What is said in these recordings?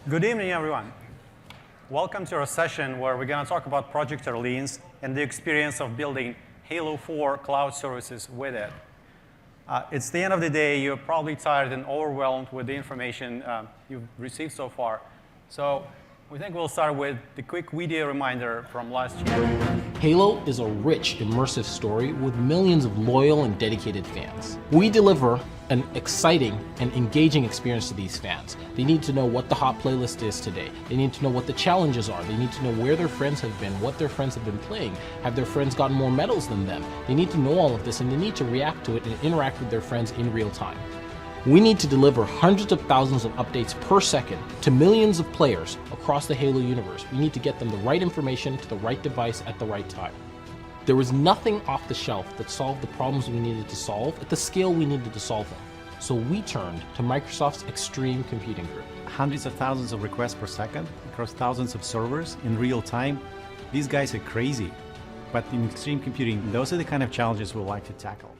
Good evening, everyone. Welcome to our session where we're going to talk about Project Orleans and the experience of building Halo 4 cloud services with it. It's the end of the day. You're probably tired and overwhelmed with the information you've received so far. So we think we'll start with the quick video reminder from last year. Halo is a rich, immersive story with millions of loyal and dedicated fans. We deliver an exciting and engaging experience to these fans. They need to know what the hot playlist is today. They need to know what the challenges are. They need to know where their friends have been, what their friends have been playing. Have their friends gotten more medals than them? They need to know all of this, and they need to react to it and interact with their friends in real time. We need to deliver hundreds of thousands of updates per second to millions of players across the Halo universe. We need to get them the right information to the right device at the right time. There was nothing off the shelf that solved the problems we needed to solve at the scale we needed to solve them. So we turned to Microsoft's Extreme Computing Group. Hundreds of thousands of requests per second across thousands of servers in real time. These guys are crazy. But in extreme computing, those are the kind of challenges we like to tackle.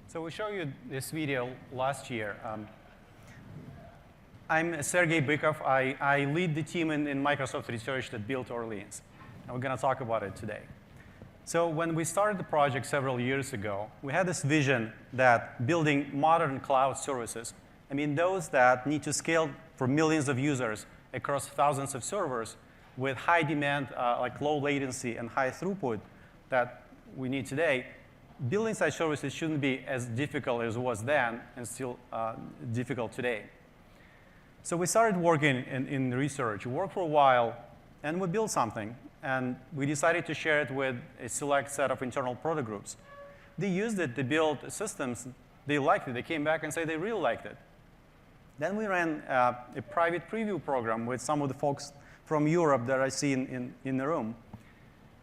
So we showed you this video last year. I'm Sergey Bykov. I lead the team in Microsoft Research that built Orleans. And we're going to talk about it today. So when we started the project several years ago, we had this vision that building modern cloud services, I mean those that need to scale for millions of users across thousands of servers with high demand, like low latency and high throughput that we need today, building such services shouldn't be as difficult as it was then and still difficult today. So we started working in research. We worked for a while, and we built something. And we decided to share it with a select set of internal product groups. They used it to build systems. They liked it. They came back and said they really liked it. Then we ran a private preview program with some of the folks from Europe that I see in the room.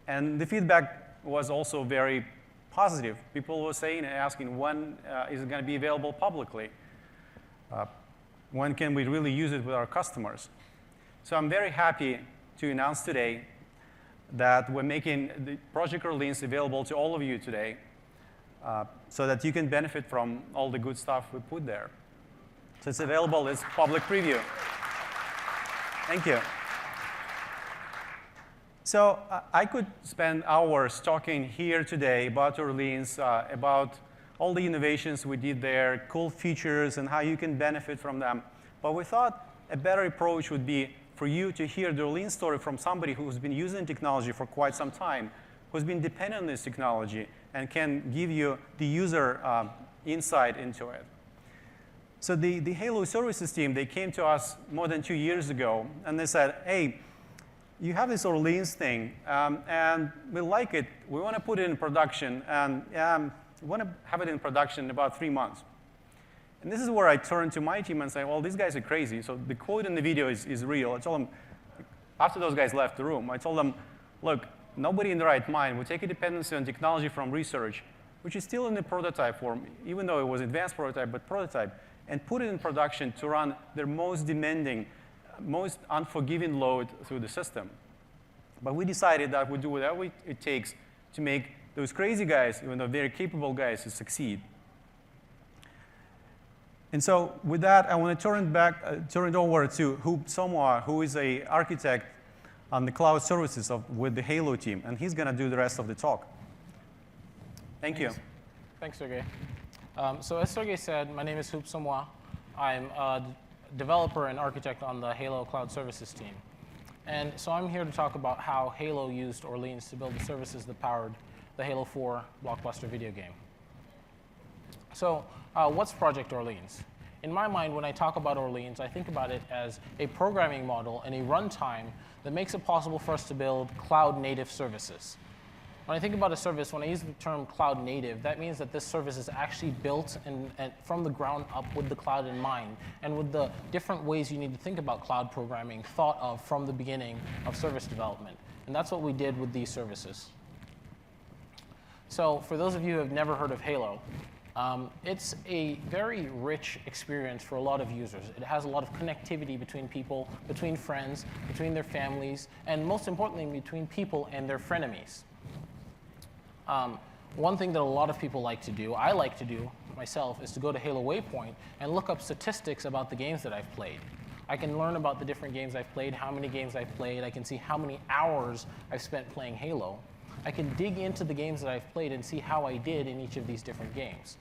And the feedback was also very positive. People were saying and asking, when is it going to be available publicly? When can we really use it with our customers? So I'm very happy to announce today that we're making the Project Orleans available to all of you today so that you can benefit from all the good stuff we put there. So it's available as public preview. Thank you. So I could spend hours talking here today about Orleans, about all the innovations we did there, cool features, and how you can benefit from them. But we thought a better approach would be for you to hear the Orleans story from somebody who's been using technology for quite some time, who's been dependent on this technology, and can give you the user insight into it. So the Halo services team, they came to us more than 2 years ago, and they said, hey, you have this Orleans thing, and we like it. We want to put it in production, and we want to have it in production in about 3 months. And this is where I turn to my team and say, well, these guys are crazy. So the quote in the video is real. I told them, after those guys left the room, I told them, look, nobody in the right mind would take a dependency on technology from research, which is still in the prototype form, even though it was advanced prototype, but prototype, and put it in production to run their most demanding, most unforgiving load through the system. But we decided that we'd do whatever it takes to make those crazy guys, even though very capable guys, to succeed. And so with that, I want to turn it over to Hoop Somwa, who is an architect on the cloud services with the Halo team. And he's going to do the rest of the talk. Thank you. Thanks, Sergey. So as Sergey said, my name is Hoop Somwa. I'm a developer and architect on the Halo Cloud Services team. And so I'm here to talk about how Halo used Orleans to build the services that powered the Halo 4 blockbuster video game. So what's Project Orleans? In my mind, when I talk about Orleans, I think about it as a programming model and a runtime that makes it possible for us to build cloud-native services. When I think about a service, when I use the term cloud native, that means that this service is actually built and from the ground up with the cloud in mind, and with the different ways you need to think about cloud programming thought of from the beginning of service development. And that's what we did with these services. So for those of you who have never heard of Halo, it's a very rich experience for a lot of users. It has a lot of connectivity between people, between friends, between their families, and most importantly, between people and their frenemies. One thing that a lot of people like to do, I like to do, myself is to go to Halo Waypoint and look up statistics about the games that I've played. I can learn about the different games I've played, how many games I've played. I can see how many hours I've spent playing Halo. I can dig into the games that I've played and see how I did in each of these different games.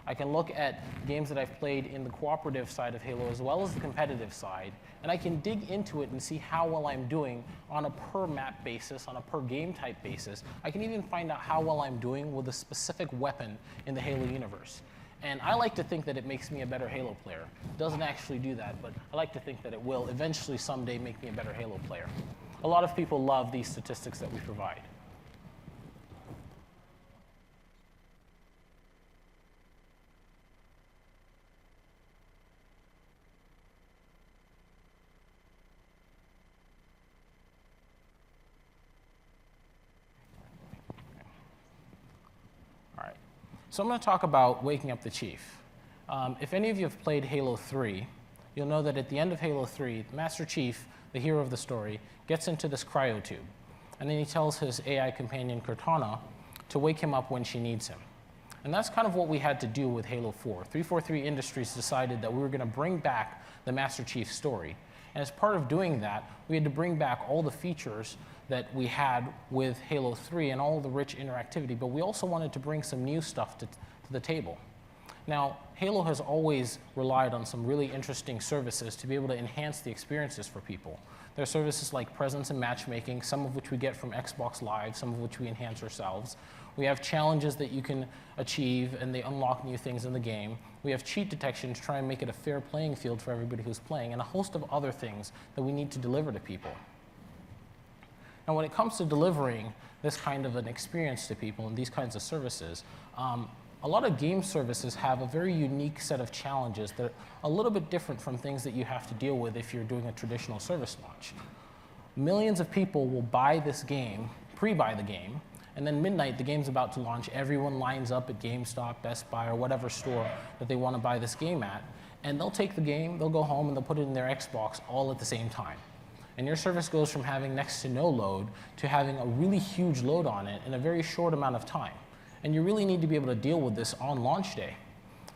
I can look at games that I've played in the cooperative side of Halo as well as the competitive side, and I can dig into it and see how well I'm doing on a per map basis, on a per game type basis. I can even find out how well I'm doing with a specific weapon in the Halo universe. And I like to think that it makes me a better Halo player. It doesn't actually do that, but I like to think that it will eventually someday make me a better Halo player. A lot of people love these statistics that we provide. So I'm going to talk about waking up the Chief. If any of you have played Halo 3, you'll know that at the end of Halo 3, Master Chief, the hero of the story, gets into this cryo tube. And then he tells his AI companion, Cortana, to wake him up when she needs him. And that's kind of what we had to do with Halo 4. 343 Industries decided that we were going to bring back the Master Chief story. And as part of doing that, we had to bring back all the features that we had with Halo 3 and all the rich interactivity, but we also wanted to bring some new stuff to the table. Now, Halo has always relied on some really interesting services to be able to enhance the experiences for people. There are services like presence and matchmaking, some of which we get from Xbox Live, some of which we enhance ourselves. We have challenges that you can achieve, and they unlock new things in the game. We have cheat detection to try and make it a fair playing field for everybody who's playing, and a host of other things that we need to deliver to people. Now, when it comes to delivering this kind of an experience to people and these kinds of services, a lot of game services have a very unique set of challenges that are a little bit different from things that you have to deal with if you're doing a traditional service launch. Millions of people will buy this game, pre-buy the game, and then midnight, the game's about to launch. Everyone lines up at GameStop, Best Buy, or whatever store that they want to buy this game at, and they'll take the game, they'll go home, and they'll put it in their Xbox all at the same time. And your service goes from having next to no load to having a really huge load on it in a very short amount of time. And you really need to be able to deal with this on launch day.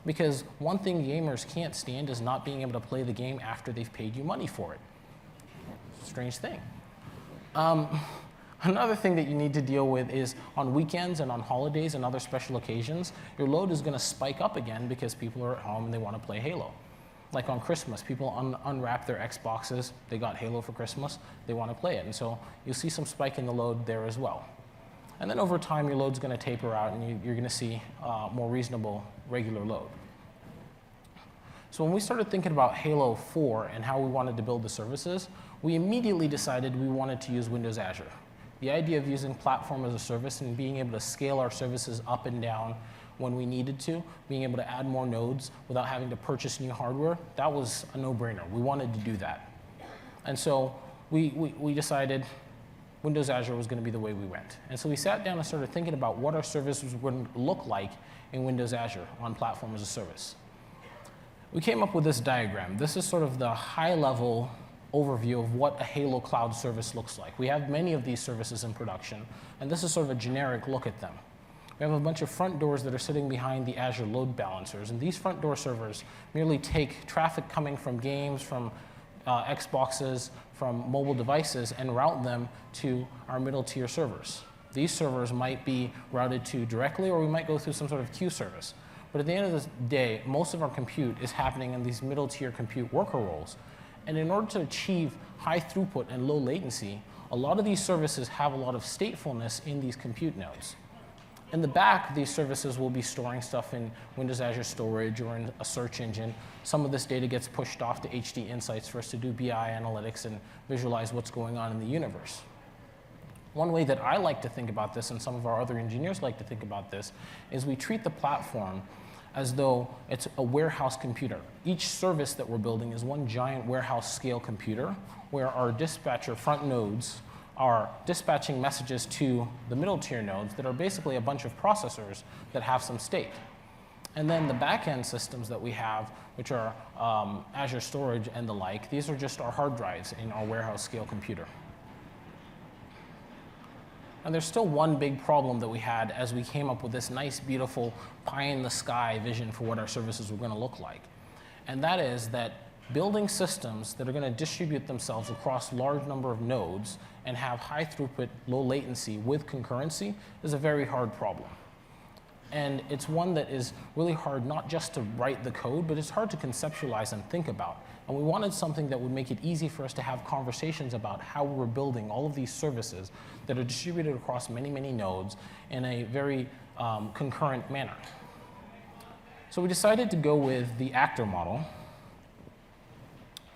Because one thing gamers can't stand is not being able to play the game after they've paid you money for it. Strange thing. Another thing that you need to deal with is on weekends and on holidays and other special occasions, your load is going to spike up again because people are at home and they want to play Halo. Like on Christmas, people unwrap their Xboxes, they got Halo for Christmas, they want to play it. And so you'll see some spike in the load there as well. And then over time, your load's going to taper out, and you're going to see more reasonable regular load. So when we started thinking about Halo 4 and how we wanted to build the services, we immediately decided we wanted to use Windows Azure. The idea of using platform as a service and being able to scale our services up and down when we needed to, being able to add more nodes without having to purchase new hardware, that was a no-brainer. We wanted to do that. And so we decided Windows Azure was going to be the way we went. And so we sat down and started thinking about what our services would look like in Windows Azure on platform as a service. We came up with this diagram. This is sort of the high-level overview of what a Halo Cloud service looks like. We have many of these services in production, and this is sort of a generic look at them. We have a bunch of front doors that are sitting behind the Azure load balancers, and these front door servers merely take traffic coming from games, from Xboxes, from mobile devices, and route them to our middle tier servers. These servers might be routed to directly, or we might go through some sort of queue service. But at the end of the day, most of our compute is happening in these middle tier compute worker roles. And in order to achieve high throughput and low latency, a lot of these services have a lot of statefulness in these compute nodes. In the back, these services will be storing stuff in Windows Azure Storage or in a search engine. Some of this data gets pushed off to HD Insights for us to do BI analytics and visualize what's going on in the universe. One way that I like to think about this, and some of our other engineers like to think about this, is we treat the platform as though it's a warehouse computer. Each service that we're building is one giant warehouse scale computer where our dispatcher front nodes are dispatching messages to the middle tier nodes that are basically a bunch of processors that have some state. And then the back-end systems that we have, which are Azure Storage and the like, these are just our hard drives in our warehouse scale computer. And there's still one big problem that we had as we came up with this nice, beautiful pie-in-the-sky vision for what our services were going to look like. And that is that building systems that are going to distribute themselves across large number of nodes and have high throughput, low latency with concurrency is a very hard problem. And it's one that is really hard not just to write the code, but it's hard to conceptualize and think about. And we wanted something that would make it easy for us to have conversations about how we're building all of these services that are distributed across many, many nodes in a very concurrent manner. So we decided to go with the actor model,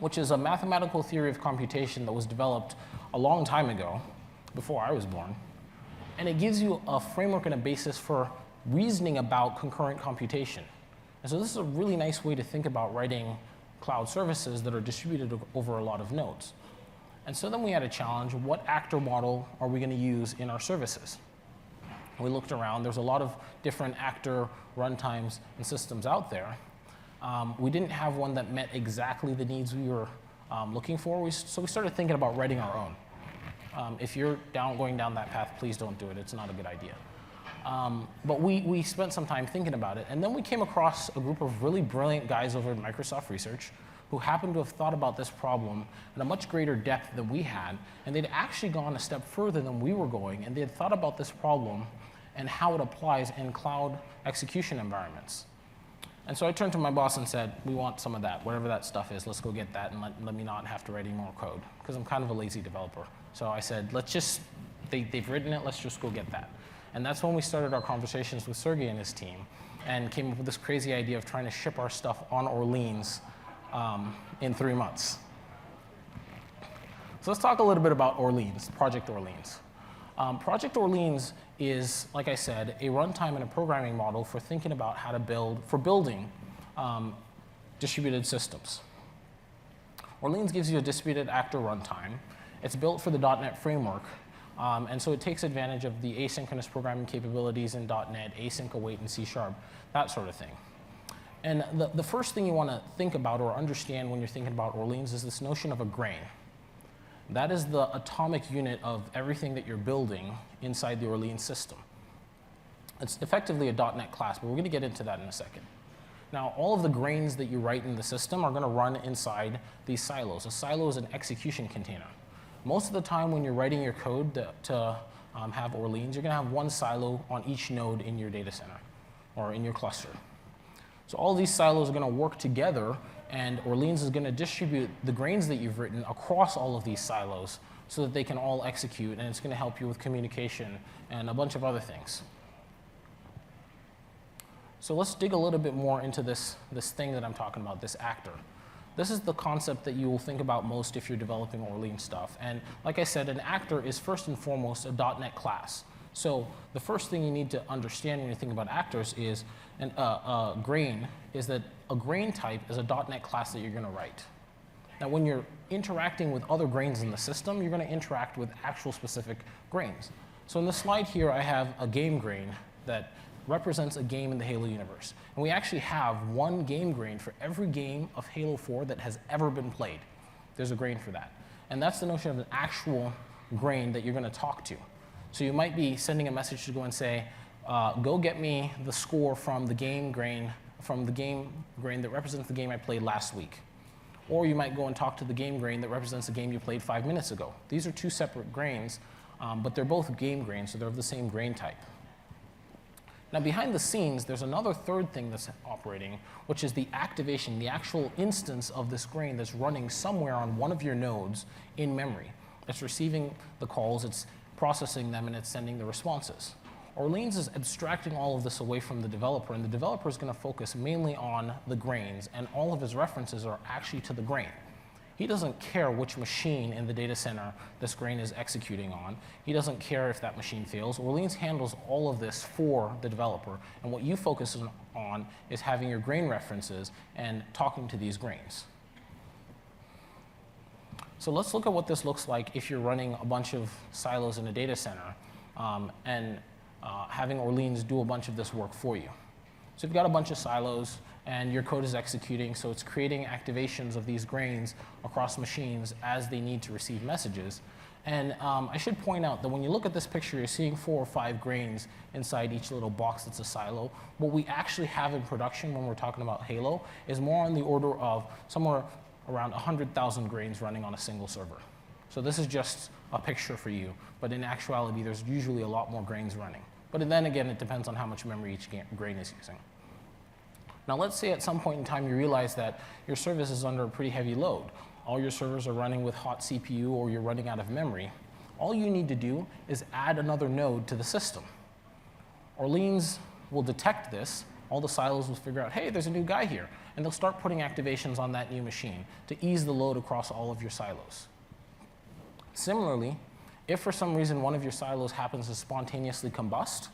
which is a mathematical theory of computation that was developed a long time ago, before I was born. And it gives you a framework and a basis for reasoning about concurrent computation. And so this is a really nice way to think about writing cloud services that are distributed over a lot of nodes. And so then we had a challenge: what actor model are we going to use in our services? We looked around. There's a lot of different actor runtimes and systems out there. We didn't have one that met exactly the needs we were looking for, so we started thinking about writing our own. If you're going down that path, please don't do it. It's not a good idea. But we spent some time thinking about it, and then we came across a group of really brilliant guys over at Microsoft Research who happened to have thought about this problem in a much greater depth than we had, and they'd actually gone a step further than we were going, and they had thought about this problem and how it applies in cloud execution environments. And so I turned to my boss and said, we want some of that, whatever that stuff is, let's go get that and let me not have to write any more code, because I'm kind of a lazy developer. So I said, they've written it, let's just go get that. And that's when we started our conversations with Sergey and his team and came up with this crazy idea of trying to ship our stuff on Orleans in 3 months. So let's talk a little bit about Orleans, Project Orleans. Project Orleans is, like I said, a runtime and a programming model for thinking about how to building distributed systems. Orleans gives you a distributed actor runtime. It's built for the .NET framework. And so it takes advantage of the asynchronous programming capabilities in .NET, async await in C#, that sort of thing. And the first thing you want to think about or understand when you're thinking about Orleans is this notion of a grain. That is the atomic unit of everything that you're building inside the Orleans system. It's effectively a .NET class, but we're going to get into that in a second. Now, all of the grains that you write in the system are going to run inside these silos. A silo is an execution container. Most of the time when you're writing your code to have Orleans, you're going to have one silo on each node in your data center or in your cluster. So all these silos are going to work together, and Orleans is going to distribute the grains that you've written across all of these silos so that they can all execute, and it's going to help you with communication and a bunch of other things. So let's dig a little bit more into this thing that I'm talking about, this actor. This is the concept that you will think about most if you're developing Orleans stuff. And like I said, an actor is first and foremost a .NET class. So the first thing you need to understand when you think about actors is a grain is that a grain type is a .NET class that you're going to write. Now, when you're interacting with other grains in the system, you're going to interact with actual specific grains. So in the slide here, I have a game grain that represents a game in the Halo universe. And we actually have one game grain for every game of Halo 4 that has ever been played. There's a grain for that. And that's the notion of an actual grain that you're going to talk to. So you might be sending a message to go and say, go get me the score from the game grain that represents the game I played last week. Or you might go and talk to the game grain that represents the game you played 5 minutes ago. These are two separate grains, but they're both game grains, so they're of the same grain type. Now, behind the scenes, there's another third thing that's operating, which is the activation, the actual instance of this grain that's running somewhere on one of your nodes in memory. It's receiving the calls, it's processing them, and it's sending the responses. Orleans is abstracting all of this away from the developer, and the developer is going to focus mainly on the grains, and all of his references are actually to the grain. He doesn't care which machine in the data center this grain is executing on. He doesn't care if that machine fails. Orleans handles all of this for the developer, and what you focus on is having your grain references and talking to these grains. So let's look at what this looks like if you're running a bunch of silos in a data center and having Orleans do a bunch of this work for you. So you've got a bunch of silos, and your code is executing, so it's creating activations of these grains across machines as they need to receive messages. And I should point out that when you look at this picture, you're seeing 4 or 5 grains inside each little box that's a silo. What we actually have in production when we're talking about Halo is more on the order of somewhere around 100,000 grains running on a single server. So this is just a picture for you, but in actuality, there's usually a lot more grains running. But then again, it depends on how much memory each grain is using. Now let's say at some point in time you realize that your service is under a pretty heavy load. All your servers are running with hot CPU or you're running out of memory. All you need to do is add another node to the system. Orleans will detect this. All the silos will figure out, hey, there's a new guy here. And they'll start putting activations on that new machine to ease the load across all of your silos. Similarly, if for some reason one of your silos happens to spontaneously combust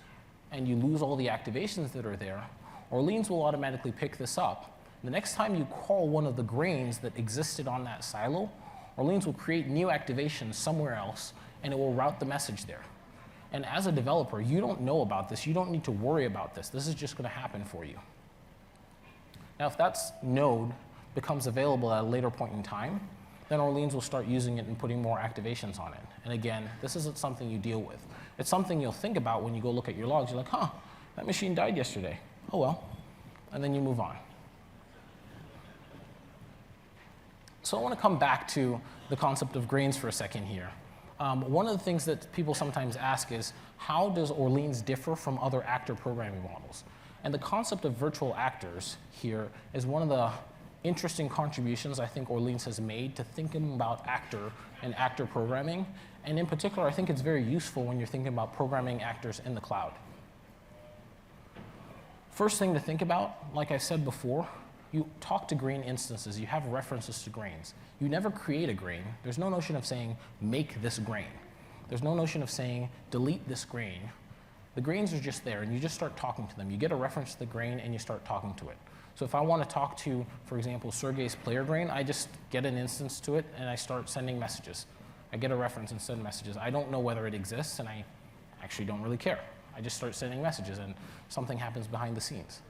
and you lose all the activations that are there, Orleans will automatically pick this up. The next time you call one of the grains that existed on that silo, Orleans will create new activations somewhere else, and it will route the message there. And as a developer, you don't know about this. You don't need to worry about this. This is just going to happen for you. Now, if that node becomes available at a later point in time, then Orleans will start using it and putting more activations on it. And again, this isn't something you deal with. It's something you'll think about when you go look at your logs. You're like, huh, that machine died yesterday. Oh well. And then you move on. So I want to come back to the concept of grains for a second here. One of the things that people sometimes ask is, how does Orleans differ from other actor programming models? And the concept of virtual actors here is one of the interesting contributions I think Orleans has made to thinking about actor and actor programming. And in particular, I think it's very useful when you're thinking about programming actors in the cloud. First thing to think about, like I said before, you talk to grain instances. You have references to grains. You never create a grain. There's no notion of saying, make this grain. There's no notion of saying, delete this grain. The grains are just there, and you just start talking to them. You get a reference to the grain, and you start talking to it. So if I want to talk to, for example, Sergey's player grain, I just get an instance to it, and I start sending messages. I get a reference and send messages. I don't know whether it exists, and I actually don't really care. I just start sending messages, and something happens behind the scenes.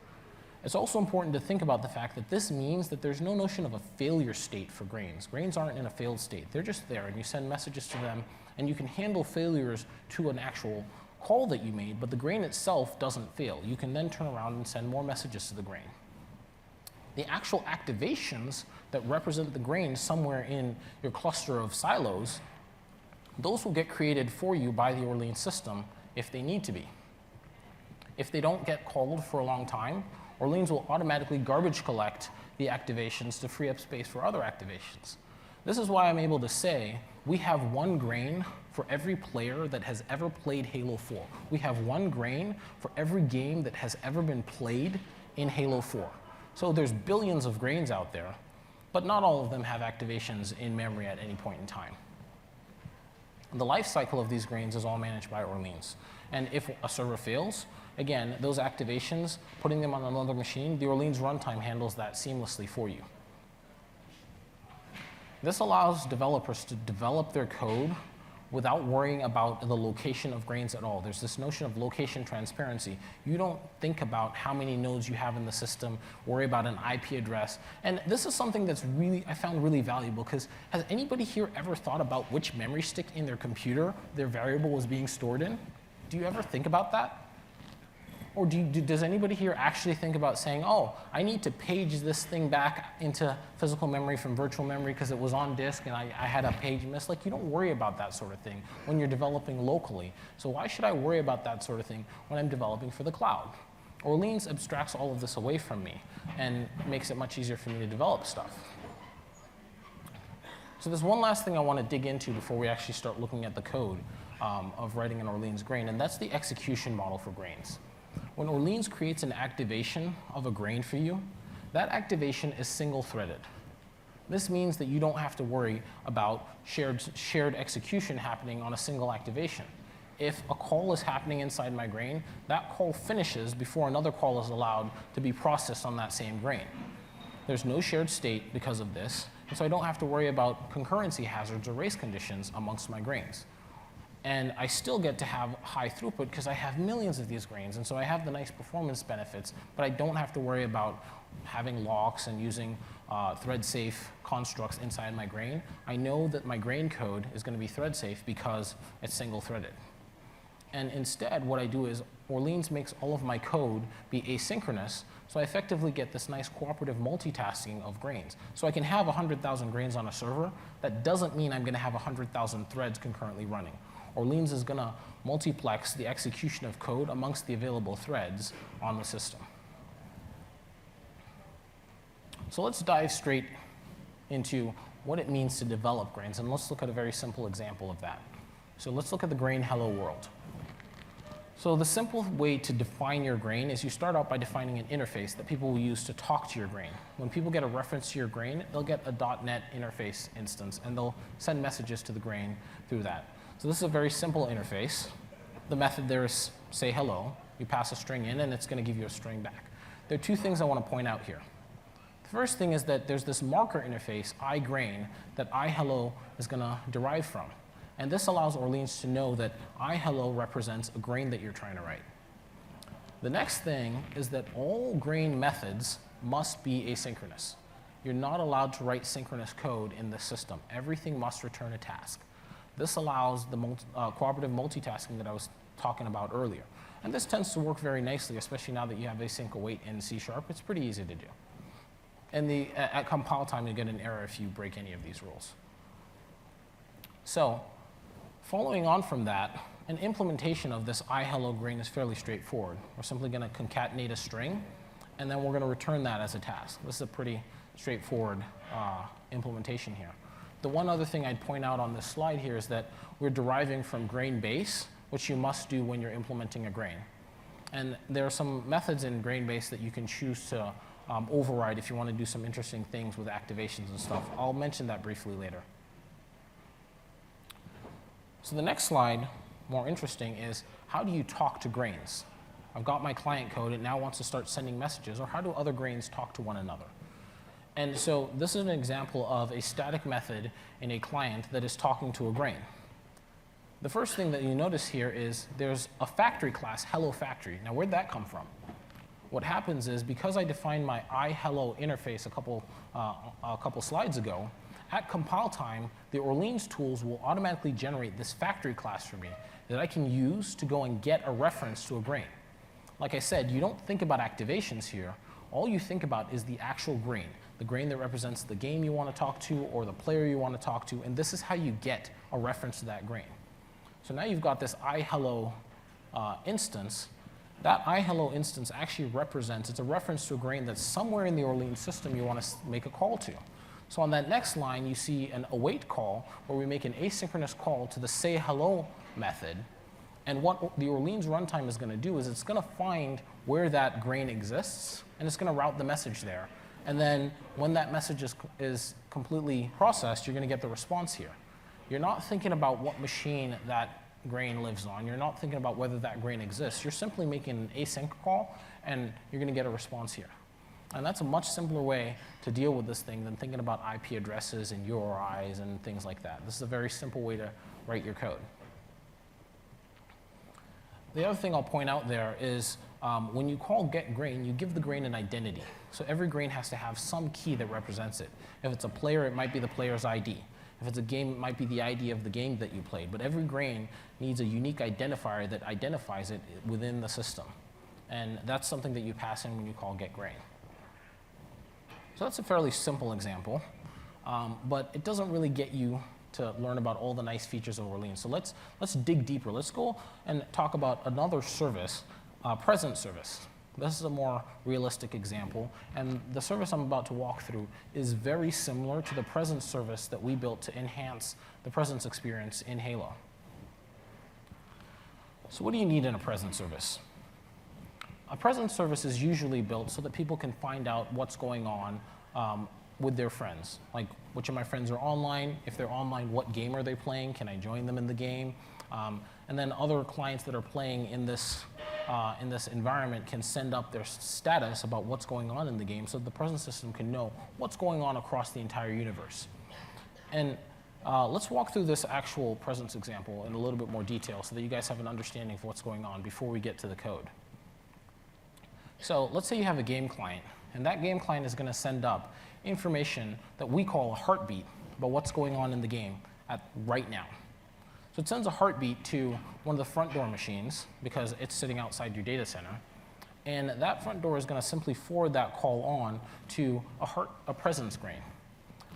It's also important to think about the fact that this means that there's no notion of a failure state for grains. Grains aren't in a failed state. They're just there, and you send messages to them, and you can handle failures to an actual call that you made, but the grain itself doesn't fail. You can then turn around and send more messages to the grain. The actual activations that represent the grain somewhere in your cluster of silos, those will get created for you by the Orleans system if they need to be. If they don't get called for a long time, Orleans will automatically garbage collect the activations to free up space for other activations. This is why I'm able to say we have one grain for every player that has ever played Halo 4. We have one grain for every game that has ever been played in Halo 4. So there's billions of grains out there, but not all of them have activations in memory at any point in time. The life cycle of these grains is all managed by Orleans. And if a server fails, again, those activations, putting them on another machine, the Orleans runtime handles that seamlessly for you. This allows developers to develop their code without worrying about the location of grains at all. There's this notion of location transparency. You don't think about how many nodes you have in the system, worry about an IP address. And this is something that's I found really valuable, because has anybody here ever thought about which memory stick in their computer their variable was being stored in? Do you ever think about that? Or does anybody here actually think about saying, oh, I need to page this thing back into physical memory from virtual memory because it was on disk and I had a page miss? Like, you don't worry about that sort of thing when you're developing locally. So why should I worry about that sort of thing when I'm developing for the cloud? Orleans abstracts all of this away from me and makes it much easier for me to develop stuff. So there's one last thing I want to dig into before we actually start looking at the code of writing an Orleans grain, and that's the execution model for grains. When Orleans creates an activation of a grain for you, that activation is single-threaded. This means that you don't have to worry about shared execution happening on a single activation. If a call is happening inside my grain, that call finishes before another call is allowed to be processed on that same grain. There's no shared state because of this, and so I don't have to worry about concurrency hazards or race conditions amongst my grains. And I still get to have high throughput because I have millions of these grains. And so I have the nice performance benefits, but I don't have to worry about having locks and using thread-safe constructs inside my grain. I know that my grain code is going to be thread-safe because it's single-threaded. And instead, what I do is Orleans makes all of my code be asynchronous, so I effectively get this nice cooperative multitasking of grains. So I can have 100,000 grains on a server. That doesn't mean I'm going to have 100,000 threads concurrently running. Orleans is going to multiplex the execution of code amongst the available threads on the system. So let's dive straight into what it means to develop grains, and let's look at a very simple example of that. So let's look at the grain hello world. So the simple way to define your grain is you start out by defining an interface that people will use to talk to your grain. When people get a reference to your grain, they'll get a .NET interface instance, and they'll send messages to the grain through that. So this is a very simple interface. The method there is say hello. You pass a string in, and it's going to give you a string back. There are two things I want to point out here. The first thing is that there's this marker interface, iGrain, that iHello is going to derive from. And this allows Orleans to know that iHello represents a grain that you're trying to write. The next thing is that all grain methods must be asynchronous. You're not allowed to write synchronous code in the system. Everything must return a task. This allows the cooperative multitasking that I was talking about earlier. And this tends to work very nicely, especially now that you have async await in C#. It's pretty easy to do. And at compile time, you get an error if you break any of these rules. So following on from that, an implementation of this iHello grain is fairly straightforward. We're simply going to concatenate a string, and then we're going to return that as a task. This is a pretty straightforward implementation here. The one other thing I'd point out on this slide here is that we're deriving from grain base, which you must do when you're implementing a grain. And there are some methods in grain base that you can choose to override if you want to do some interesting things with activations and stuff. I'll mention that briefly later. So the next slide, more interesting, is how do you talk to grains? I've got my client code. It now wants to start sending messages, or how do other grains talk to one another? And so this is an example of a static method in a client that is talking to a grain. The first thing that you notice here is there's a factory class, hello factory. Now where'd that come from? What happens is because I defined my iHello interface a couple slides ago, at compile time, the Orleans tools will automatically generate this factory class for me that I can use to go and get a reference to a grain. Like I said, you don't think about activations here. All you think about is the actual grain, the grain that represents the game you want to talk to or the player you want to talk to, and this is how you get a reference to that grain. So now you've got this iHello instance. That iHello instance actually represents, it's a reference to a grain that's somewhere in the Orleans system you want to make a call to. So on that next line, you see an await call where we make an asynchronous call to the say hello method. And what the Orleans runtime is going to do is it's going to find where that grain exists, and it's going to route the message there. And then when that message is completely processed, you're going to get the response here. You're not thinking about what machine that grain lives on. You're not thinking about whether that grain exists. You're simply making an async call, and you're going to get a response here. And that's a much simpler way to deal with this thing than thinking about IP addresses and URIs and things like that. This is a very simple way to write your code. The other thing I'll point out there is when you call getGrain, you give the grain an identity. So every grain has to have some key that represents it. If it's a player, it might be the player's ID. If it's a game, it might be the ID of the game that you played. But every grain needs a unique identifier that identifies it within the system. And that's something that you pass in when you call getGrain. So that's a fairly simple example, but it doesn't really get you to learn about all the nice features of Orleans. So let's dig deeper. Let's go and talk about another service, present service. This is a more realistic example, and the service I'm about to walk through is very similar to the present service that we built to enhance the presence experience in Halo. So what do you need in a present service? A present service is usually built so that people can find out what's going on with their friends. Like, which of my friends are online? If they're online, what game are they playing? Can I join them in the game? And then other clients that are playing in this environment can send up their status about what's going on in the game so the present system can know what's going on across the entire universe. And Let's walk through this actual presence example in a little bit more detail so that you guys have an understanding of what's going on before we get to the code. So let's say you have a game client, and that game client is going to send up information that we call a heartbeat about what's going on in the game right now. So it sends a heartbeat to one of the front door machines because it's sitting outside your data center. And that front door is going to simply forward that call on to a presence grain.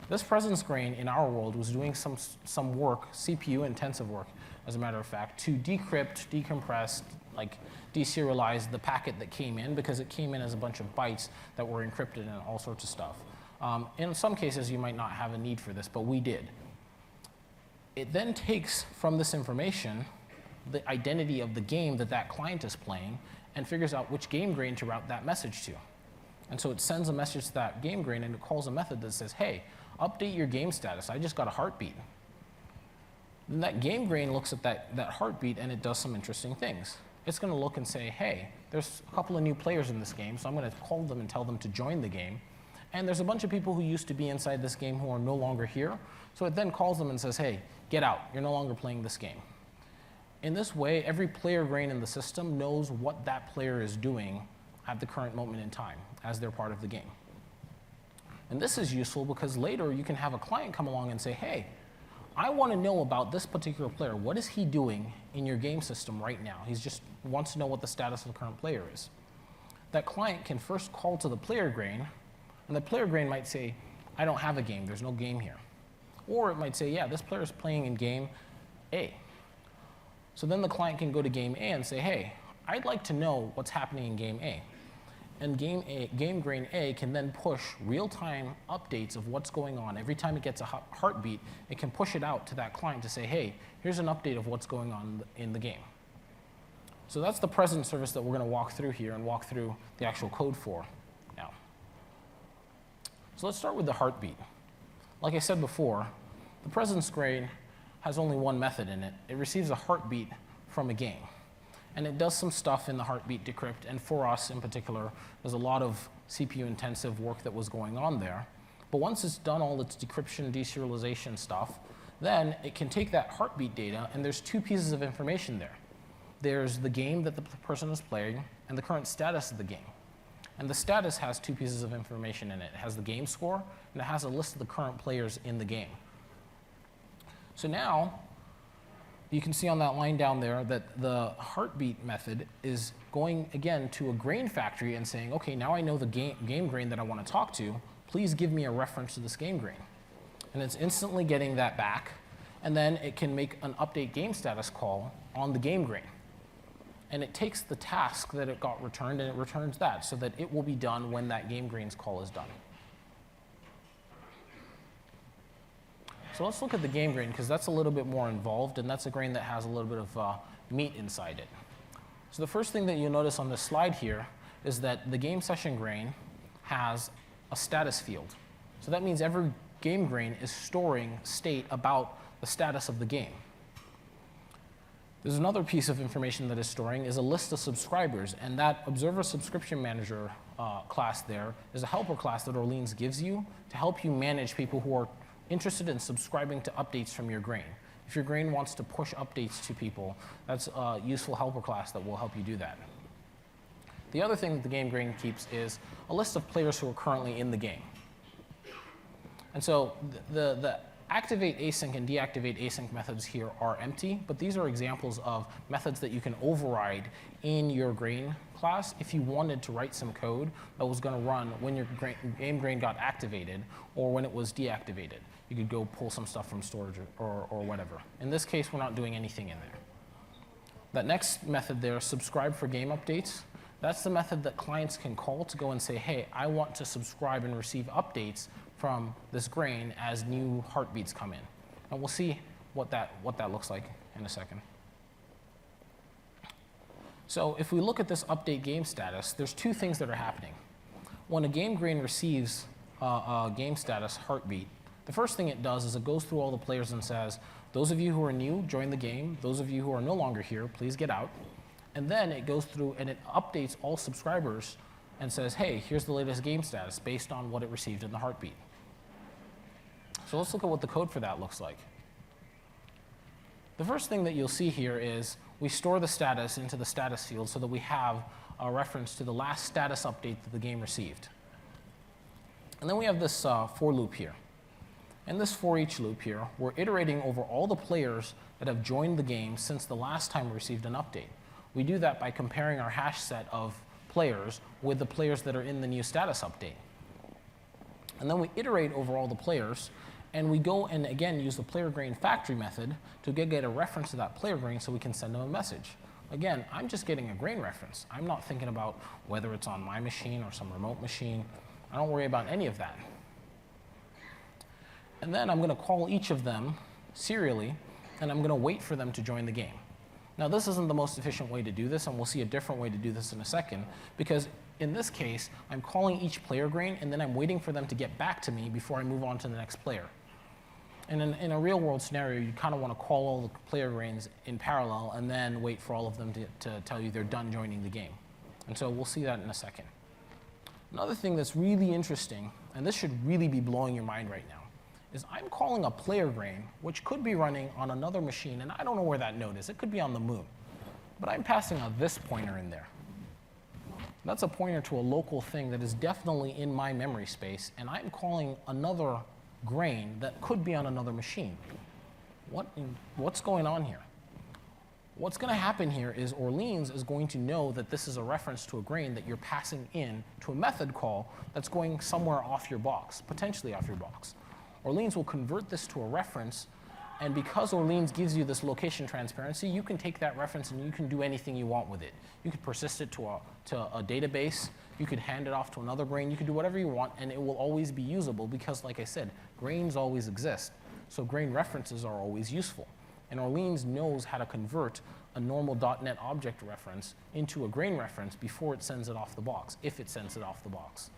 This presence grain in our world was doing some work, CPU intensive work, as a matter of fact, to decrypt, decompress, like deserialize the packet that came in because it came in as a bunch of bytes that were encrypted and all sorts of stuff. In some cases, you might not have a need for this, but we did. It then takes from this information the identity of the game that that client is playing and figures out which game grain to route that message to. And so it sends a message to that game grain and it calls a method that says, hey, update your game status. I just got a heartbeat. And that game grain looks at that heartbeat and it does some interesting things. It's going to look and say, hey, there's a couple of new players in this game, so I'm going to call them and tell them to join the game. And there's a bunch of people who used to be inside this game who are no longer here. So it then calls them and says, hey, get out. You're no longer playing this game. In this way, every player grain in the system knows what that player is doing at the current moment in time as they're part of the game. And this is useful because later you can have a client come along and say, hey, I want to know about this particular player. What is he doing in your game system right now? He just wants to know what the status of the current player is. That client can first call to the player grain, and the player grain might say, I don't have a game. There's no game here. Or it might say, yeah, this player is playing in game A. So then the client can go to game A and say, hey, I'd like to know what's happening in game A. And game grain A can then push real-time updates of what's going on. Every time it gets a heartbeat, it can push it out to that client to say, hey, here's an update of what's going on in the game. So that's the present service that we're going to walk through here and walk through the actual code for now. So let's start with the heartbeat. Like I said before, the presence grain has only one method in it. It receives a heartbeat from a game. And it does some stuff in the heartbeat decrypt, and for us in particular, there's a lot of CPU-intensive work that was going on there. But once it's done all its decryption, deserialization stuff, then it can take that heartbeat data, and there's two pieces of information there. There's the game that the person is playing, and the current status of the game. And the status has two pieces of information in it. It has the game score, and it has a list of the current players in the game. So now, you can see on that line down there that the heartbeat method is going, again, to a grain factory and saying, OK, now I know the game grain that I want to talk to. Please give me a reference to this game grain. And it's instantly getting that back. And then it can make an update game status call on the game grain. And it takes the task that it got returned, and it returns that so that it will be done when that game grain's call is done. So let's look at the game grain, because that's a little bit more involved, and that's a grain that has a little bit of meat inside it. So the first thing that you'll notice on this slide here is that the game session grain has a status field. So that means every game grain is storing state about the status of the game. There's another piece of information that is storing is a list of subscribers, and that Observer Subscription Manager class there is a helper class that Orleans gives you to help you manage people who are interested in subscribing to updates from your grain. If your grain wants to push updates to people, that's a useful helper class that will help you do that. The other thing that the game grain keeps is a list of players who are currently in the game. And so the activate async and deactivate async methods here are empty, but these are examples of methods that you can override in your grain class if you wanted to write some code that was going to run when your game grain got activated or when it was deactivated. You could go pull some stuff from storage or whatever. In this case, we're not doing anything in there. That next method there, subscribe for game updates, that's the method that clients can call to go and say, hey, I want to subscribe and receive updates from this grain as new heartbeats come in. And we'll see what that looks like in a second. So if we look at this update game status, there's two things that are happening. When a game grain receives a game status heartbeat, the first thing it does is it goes through all the players and says, those of you who are new, join the game. Those of you who are no longer here, please get out. And then it goes through and it updates all subscribers and says, hey, here's the latest game status based on what it received in the heartbeat. So let's look at what the code for that looks like. The first thing that you'll see here is we store the status into the status field so that we have a reference to the last status update that the game received. And then we have this for loop here. In this for each loop here, we're iterating over all the players that have joined the game since the last time we received an update. We do that by comparing our hash set of players with the players that are in the new status update. And then we iterate over all the players, and we go and again use the player grain factory method to get a reference to that player grain so we can send them a message. Again, I'm just getting a grain reference. I'm not thinking about whether it's on my machine or some remote machine. I don't worry about any of that. And then I'm going to call each of them serially, and I'm going to wait for them to join the game. Now, this isn't the most efficient way to do this, and we'll see a different way to do this in a second, because in this case, I'm calling each player grain, and then I'm waiting for them to get back to me before I move on to the next player. And in a real-world scenario, you kind of want to call all the player grains in parallel and then wait for all of them to tell you they're done joining the game. And so we'll see that in a second. Another thing that's really interesting, and this should really be blowing your mind right now, is I'm calling a player grain, which could be running on another machine, and I don't know where that node is. It could be on the moon. But I'm passing this pointer in there. That's a pointer to a local thing that is definitely in my memory space, and I'm calling another grain that could be on another machine. What's going on here? What's going to happen here is Orleans is going to know that this is a reference to a grain that you're passing in to a method call that's going somewhere off your box, potentially off your box. Orleans will convert this to a reference, and because Orleans gives you this location transparency, you can take that reference and you can do anything you want with it. You could persist it to a database, you could hand it off to another grain, you could do whatever you want, and it will always be usable because, like I said, grains always exist. So grain references are always useful. And Orleans knows how to convert a normal .NET object reference into a grain reference before it sends it off the box, if it sends it off the box.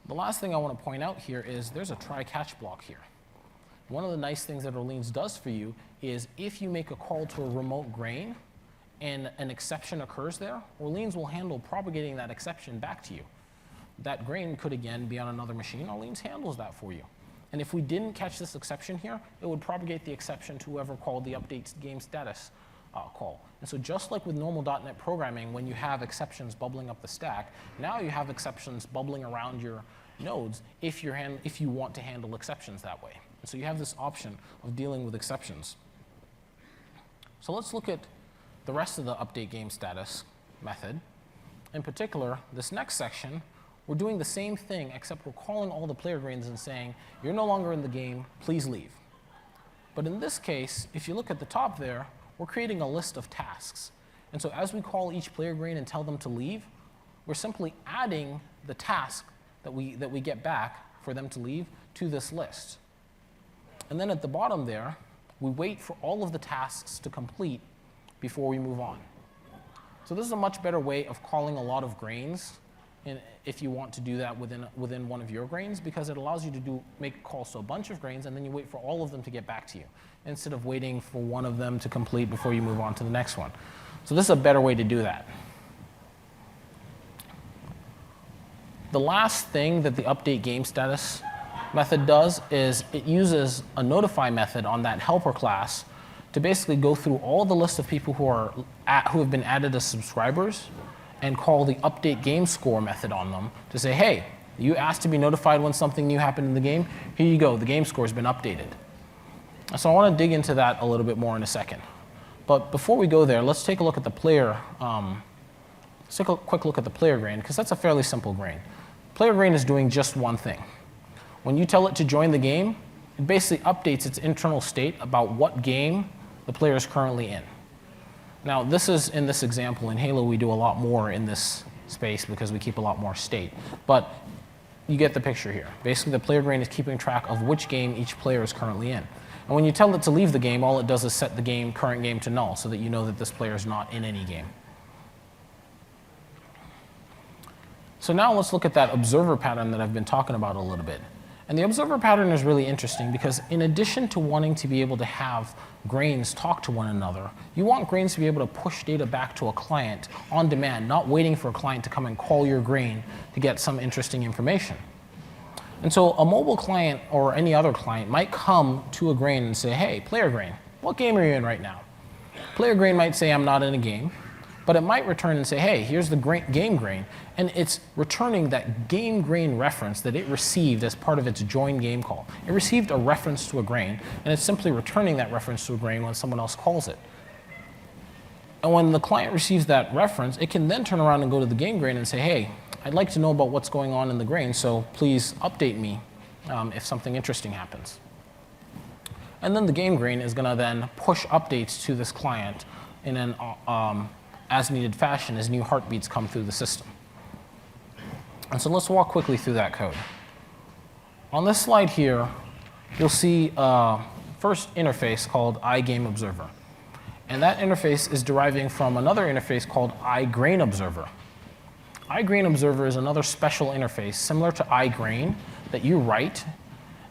The last thing I want to point out here is there's a try-catch block here. One of the nice things that Orleans does for you is if you make a call to a remote grain and an exception occurs there, Orleans will handle propagating that exception back to you. That grain could, again, be on another machine. Orleans handles that for you. And if we didn't catch this exception here, it would propagate the exception to whoever called the update game status call. And so just like with normal .NET programming, when you have exceptions bubbling up the stack, now you have exceptions bubbling around your nodes if you want to handle exceptions that way. And so you have this option of dealing with exceptions. So let's look at the rest of the update game status method. In particular, this next section, we're doing the same thing, except we're calling all the player grains and saying, you're no longer in the game, please leave. But in this case, if you look at the top there, we're creating a list of tasks. And so as we call each player grain and tell them to leave, we're simply adding the task that we get back for them to leave to this list. And then at the bottom there, we wait for all of the tasks to complete before we move on. So this is a much better way of calling a lot of grains if you want to do that within one of your grains, because it allows you to make calls to a bunch of grains, and then you wait for all of them to get back to you, instead of waiting for one of them to complete before you move on to the next one. So this is a better way to do that. The last thing that the update game status method does is it uses a notify method on that helper class to basically go through all the list of people who have been added as subscribers and call the update game score method on them to say, hey, you asked to be notified when something new happened in the game. Here you go, the game score has been updated. So I want to dig into that a little bit more in a second. But before we go there, let's take a look at the player. Let's take a quick look at the player grain, because that's a fairly simple grain. Player grain is doing just one thing. When you tell it to join the game, it basically updates its internal state about what game the player is currently in. Now, this is in this example. In Halo, we do a lot more in this space because we keep a lot more state. But you get the picture here. Basically, the player grain is keeping track of which game each player is currently in. And when you tell it to leave the game, all it does is set the current game to null so that you know that this player is not in any game. So now let's look at that observer pattern that I've been talking about a little bit. And the observer pattern is really interesting because in addition to wanting to be able to have grains talk to one another, you want grains to be able to push data back to a client on demand, not waiting for a client to come and call your grain to get some interesting information. And so a mobile client or any other client might come to a grain and say, hey, player grain, what game are you in right now? Player grain might say, I'm not in a game, but it might return and say, hey, here's the game grain, and it's returning that game grain reference that it received as part of its join game call. It received a reference to a grain, and it's simply returning that reference to a grain when someone else calls it. And when the client receives that reference, it can then turn around and go to the game grain and say, hey, I'd like to know about what's going on in the grain, so please update me if something interesting happens. And then the game grain is going to then push updates to this client in an as-needed fashion as new heartbeats come through the system. And so let's walk quickly through that code. On this slide here, you'll see first interface called iGameObserver. And that interface is deriving from another interface called iGrainObserver. iGrainObserver is another special interface similar to iGrain that you write,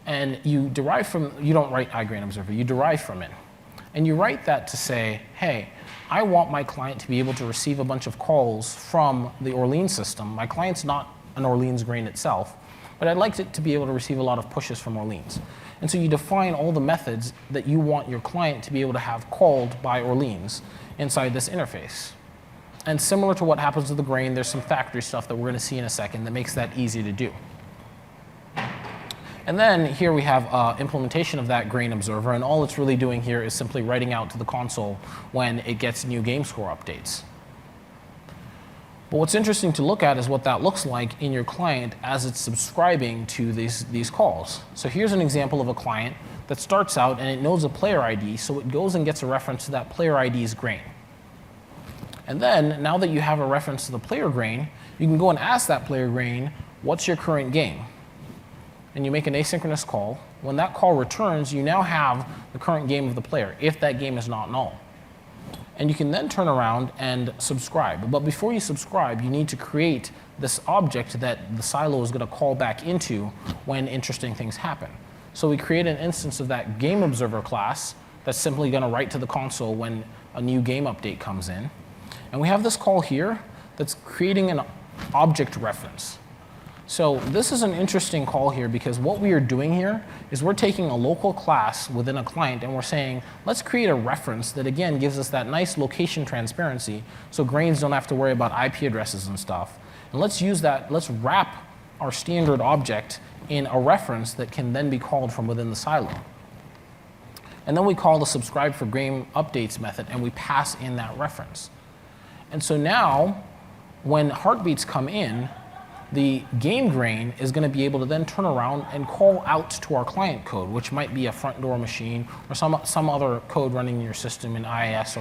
and you derive from, you don't write iGrainObserver, you derive from it. And you write that to say, hey, I want my client to be able to receive a bunch of calls from the Orleans system. My client's not an Orleans grain itself, but I'd like it to be able to receive a lot of pushes from Orleans. And so you define all the methods that you want your client to be able to have called by Orleans inside this interface. And similar to what happens with the grain, there's some factory stuff that we're going to see in a second that makes that easy to do. And then here we have implementation of that grain observer, and all it's really doing here is simply writing out to the console when it gets new game score updates. But what's interesting to look at is what that looks like in your client as it's subscribing to these calls. So here's an example of a client that starts out and it knows a player ID, so it goes and gets a reference to that player ID's grain. And then, now that you have a reference to the player grain, you can go and ask that player grain, what's your current game? And you make an asynchronous call. When that call returns, you now have the current game of the player, if that game is not null. And you can then turn around and subscribe. But before you subscribe, you need to create this object that the silo is going to call back into when interesting things happen. So we create an instance of that game observer class that's simply going to write to the console when a new game update comes in. And we have this call here that's creating an object reference. So this is an interesting call here because what we are doing here is we're taking a local class within a client and we're saying, let's create a reference that again gives us that nice location transparency so grains don't have to worry about IP addresses and stuff. And let's use that, let's wrap our standard object in a reference that can then be called from within the silo. And then we call the subscribe for game updates method and we pass in that reference. And so now, when heartbeats come in, the game grain is going to be able to then turn around and call out to our client code, which might be a front door machine or some other code running in your system in IIS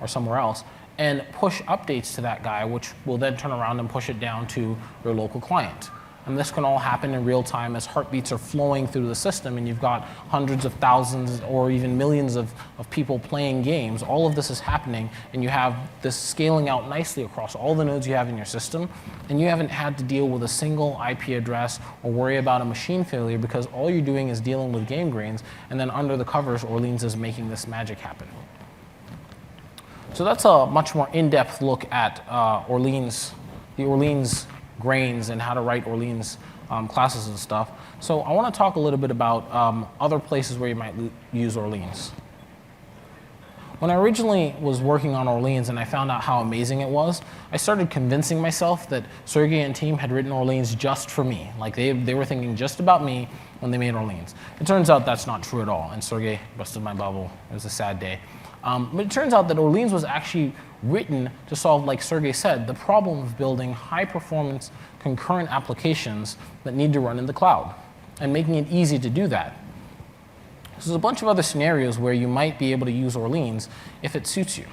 or somewhere else, and push updates to that guy, which will then turn around and push it down to your local client. And this can all happen in real time as heartbeats are flowing through the system and you've got hundreds of thousands or even millions of people playing games. All of this is happening and you have this scaling out nicely across all the nodes you have in your system, and you haven't had to deal with a single IP address or worry about a machine failure because all you're doing is dealing with game grains, and then under the covers Orleans is making this magic happen. So that's a much more in-depth look at the Orleans grains and how to write Orleans classes and stuff. So I want to talk a little bit about other places where you might use Orleans. When I originally was working on Orleans and I found out how amazing it was, I started convincing myself that Sergey and team had written Orleans just for me. Like they were thinking just about me when they made Orleans. It turns out that's not true at all, and Sergey busted my bubble. It was a sad day. But it turns out that Orleans was actually written to solve, like Sergey said, the problem of building high-performance concurrent applications that need to run in the cloud, and making it easy to do that. So there's a bunch of other scenarios where you might be able to use Orleans if it suits you.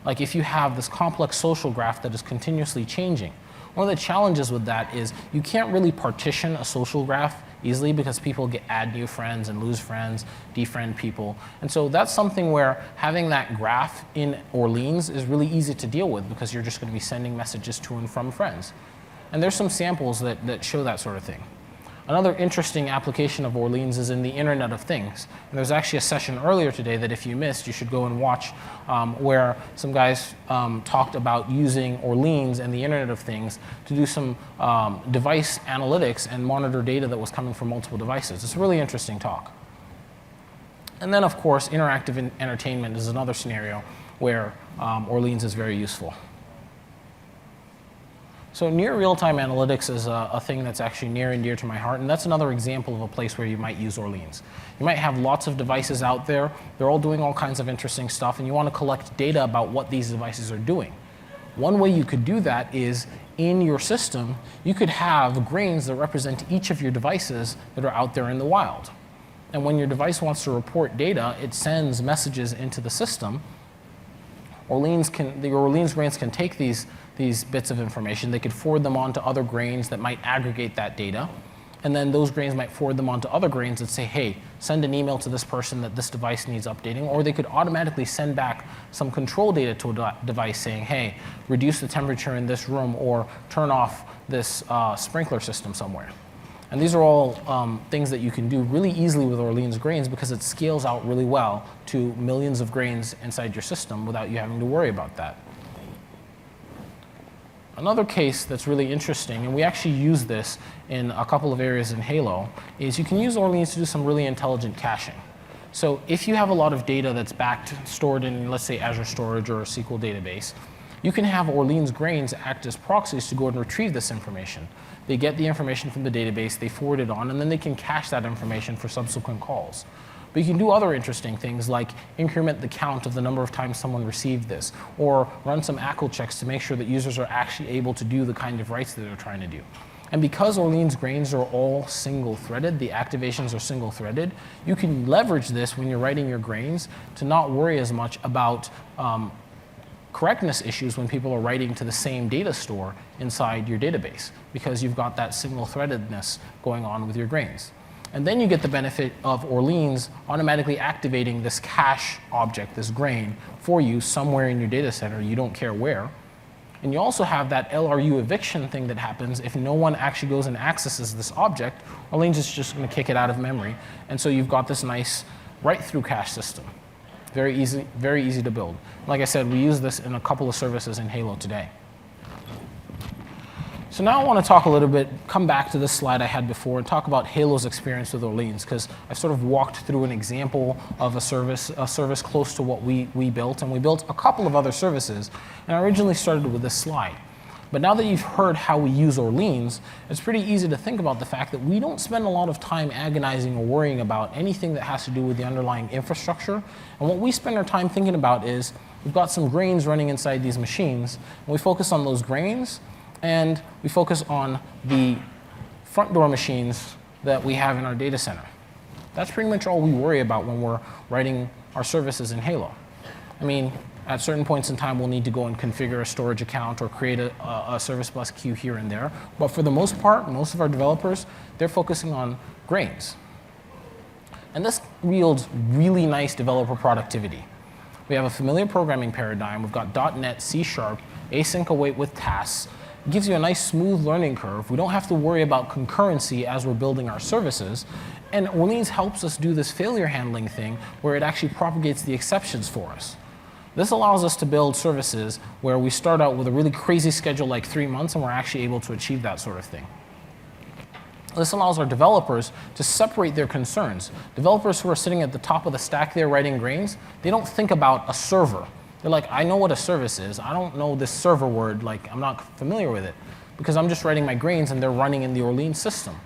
Like if you have this complex social graph that is continuously changing. One of the challenges with that is you can't really partition a social graph easily because people add new friends and lose friends, defriend people. And so that's something where having that graph in Orleans is really easy to deal with because you're just going to be sending messages to and from friends. And there's some samples that show that sort of thing. Another interesting application of Orleans is in the Internet of Things. And there's actually a session earlier today that if you missed, you should go and watch, where some guys talked about using Orleans and the Internet of Things to do some device analytics and monitor data that was coming from multiple devices. It's a really interesting talk. And then, of course, interactive entertainment is another scenario where Orleans is very useful. So near real-time analytics is a thing that's actually near and dear to my heart, and that's another example of a place where you might use Orleans. You might have lots of devices out there. They're all doing all kinds of interesting stuff, and you want to collect data about what these devices are doing. One way you could do that is in your system, you could have grains that represent each of your devices that are out there in the wild. And when your device wants to report data, it sends messages into the system. The Orleans grains can take these bits of information. They could forward them on to other grains that might aggregate that data. And then those grains might forward them on to other grains that say, hey, send an email to this person that this device needs updating. Or they could automatically send back some control data to a device saying, hey, reduce the temperature in this room or turn off this sprinkler system somewhere. And these are all things that you can do really easily with Orleans grains because it scales out really well to millions of grains inside your system without you having to worry about that. Another case that's really interesting, and we actually use this in a couple of areas in Halo, is you can use Orleans to do some really intelligent caching. So if you have a lot of data that's stored in, let's say, Azure Storage or a SQL database, you can have Orleans grains act as proxies to go and retrieve this information. They get the information from the database, they forward it on, and then they can cache that information for subsequent calls. But you can do other interesting things like increment the count of the number of times someone received this, or run some ACL checks to make sure that users are actually able to do the kind of writes that they're trying to do. And because Orleans grains are all single-threaded, the activations are single-threaded, you can leverage this when you're writing your grains to not worry as much about correctness issues when people are writing to the same data store inside your database, because you've got that single-threadedness going on with your grains. And then you get the benefit of Orleans automatically activating this cache object, this grain, for you somewhere in your data center. You don't care where. And you also have that LRU eviction thing that happens if no one actually goes and accesses this object. Orleans is just going to kick it out of memory. And so you've got this nice write-through cache system. Very easy to build. Like I said, we use this in a couple of services in Halo today. So now I want to talk a little bit, come back to this slide I had before and talk about Halo's experience with Orleans, because I sort of walked through an example of a service close to what we built, and we built a couple of other services, and I originally started with this slide. But now that you've heard how we use Orleans, it's pretty easy to think about the fact that we don't spend a lot of time agonizing or worrying about anything that has to do with the underlying infrastructure. And what we spend our time thinking about is we've got some grains running inside these machines, and we focus on those grains, and we focus on the front door machines that we have in our data center. That's pretty much all we worry about when we're writing our services in Halo. I mean, at certain points in time, we'll need to go and configure a storage account or create a service bus queue here and there. But for the most part, most of our developers, they're focusing on grains. And this yields really nice developer productivity. We have a familiar programming paradigm. We've got .NET, C#, async await with tasks. It gives you a nice smooth learning curve. We don't have to worry about concurrency as we're building our services. And Orleans helps us do this failure handling thing where it actually propagates the exceptions for us. This allows us to build services where we start out with a really crazy schedule like 3 months and we're actually able to achieve that sort of thing. This allows our developers to separate their concerns. Developers who are sitting at the top of the stack there writing grains, they don't think about a server. They're like, I know what a service is. I don't know this server word, like I'm not familiar with it because I'm just writing my grains and they're running in the Orleans system.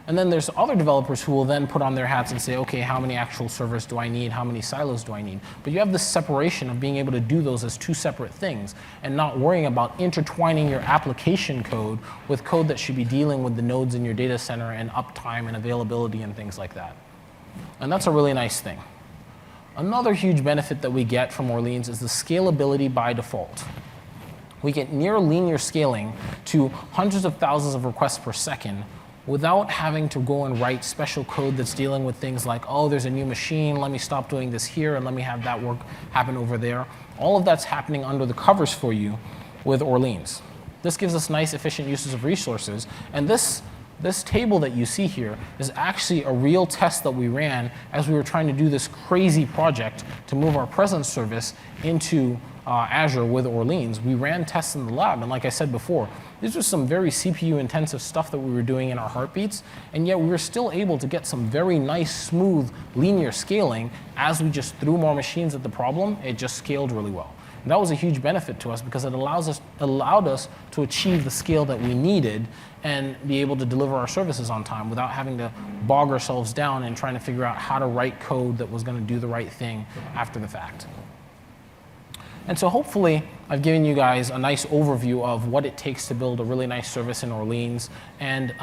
And then there's other developers who will then put on their hats and say, okay, how many actual servers do I need? How many silos do I need? But you have this separation of being able to do those as two separate things and not worrying about intertwining your application code with code that should be dealing with the nodes in your data center and uptime and availability and things like that. And that's a really nice thing. Another huge benefit that we get from Orleans is the scalability by default. We get near linear scaling to hundreds of thousands of requests per second without having to go and write special code that's dealing with things like, oh, there's a new machine, let me stop doing this here, and let me have that work happen over there. All of that's happening under the covers for you with Orleans. This gives us nice, efficient uses of resources, and this this table that you see here is actually a real test that we ran as we were trying to do this crazy project to move our presence service into Azure with Orleans. We ran tests in the lab, and like I said before, these were some very CPU-intensive stuff that we were doing in our heartbeats, and yet we were still able to get some very nice, smooth, linear scaling as we just threw more machines at the problem. It just scaled really well. And that was a huge benefit to us because it allowed us to achieve the scale that we needed and be able to deliver our services on time without having to bog ourselves down and trying to figure out how to write code that was going to do the right thing after the fact. And so hopefully I've given you guys a nice overview of what it takes to build a really nice service in Orleans and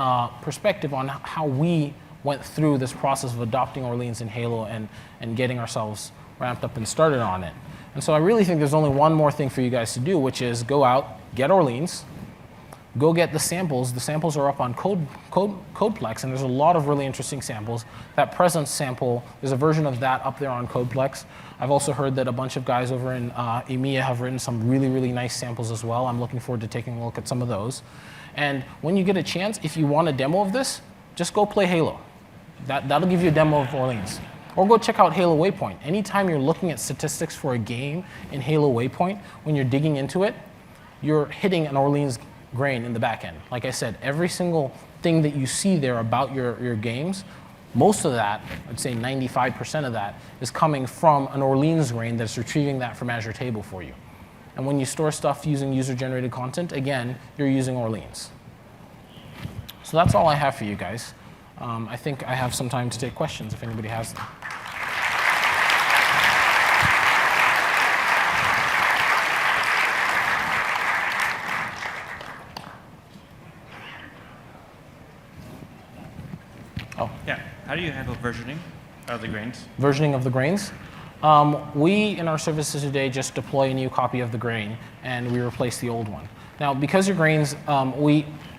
perspective on how we went through this process of adopting Orleans in Halo and getting ourselves ramped up and started on it. And so I really think there's only one more thing for you guys to do, which is go out, get Orleans, go get the samples. The samples are up on Codeplex, and there's a lot of really interesting samples. That presence sample, there's a version of that up there on Codeplex. I've also heard that a bunch of guys over in EMEA have written some really, really nice samples as well. I'm looking forward to taking a look at some of those. And when you get a chance, if you want a demo of this, just go play Halo. That'll give you a demo of Orleans. Or go check out Halo Waypoint. Anytime you're looking at statistics for a game in Halo Waypoint, when you're digging into it, you're hitting an Orleans grain in the back end. Like I said, every single thing that you see there about your games, most of that, I'd say 95% of that, is coming from an Orleans grain that's retrieving that from Azure Table for you. And when you store stuff using user-generated content, again, you're using Orleans. So that's all I have for you guys. I think I have some time to take questions if anybody has them. Oh. Yeah. How do you handle versioning of the grains? Versioning of the grains. We, in our services today, just deploy a new copy of the grain, and we replace the old one. Now, because your grains,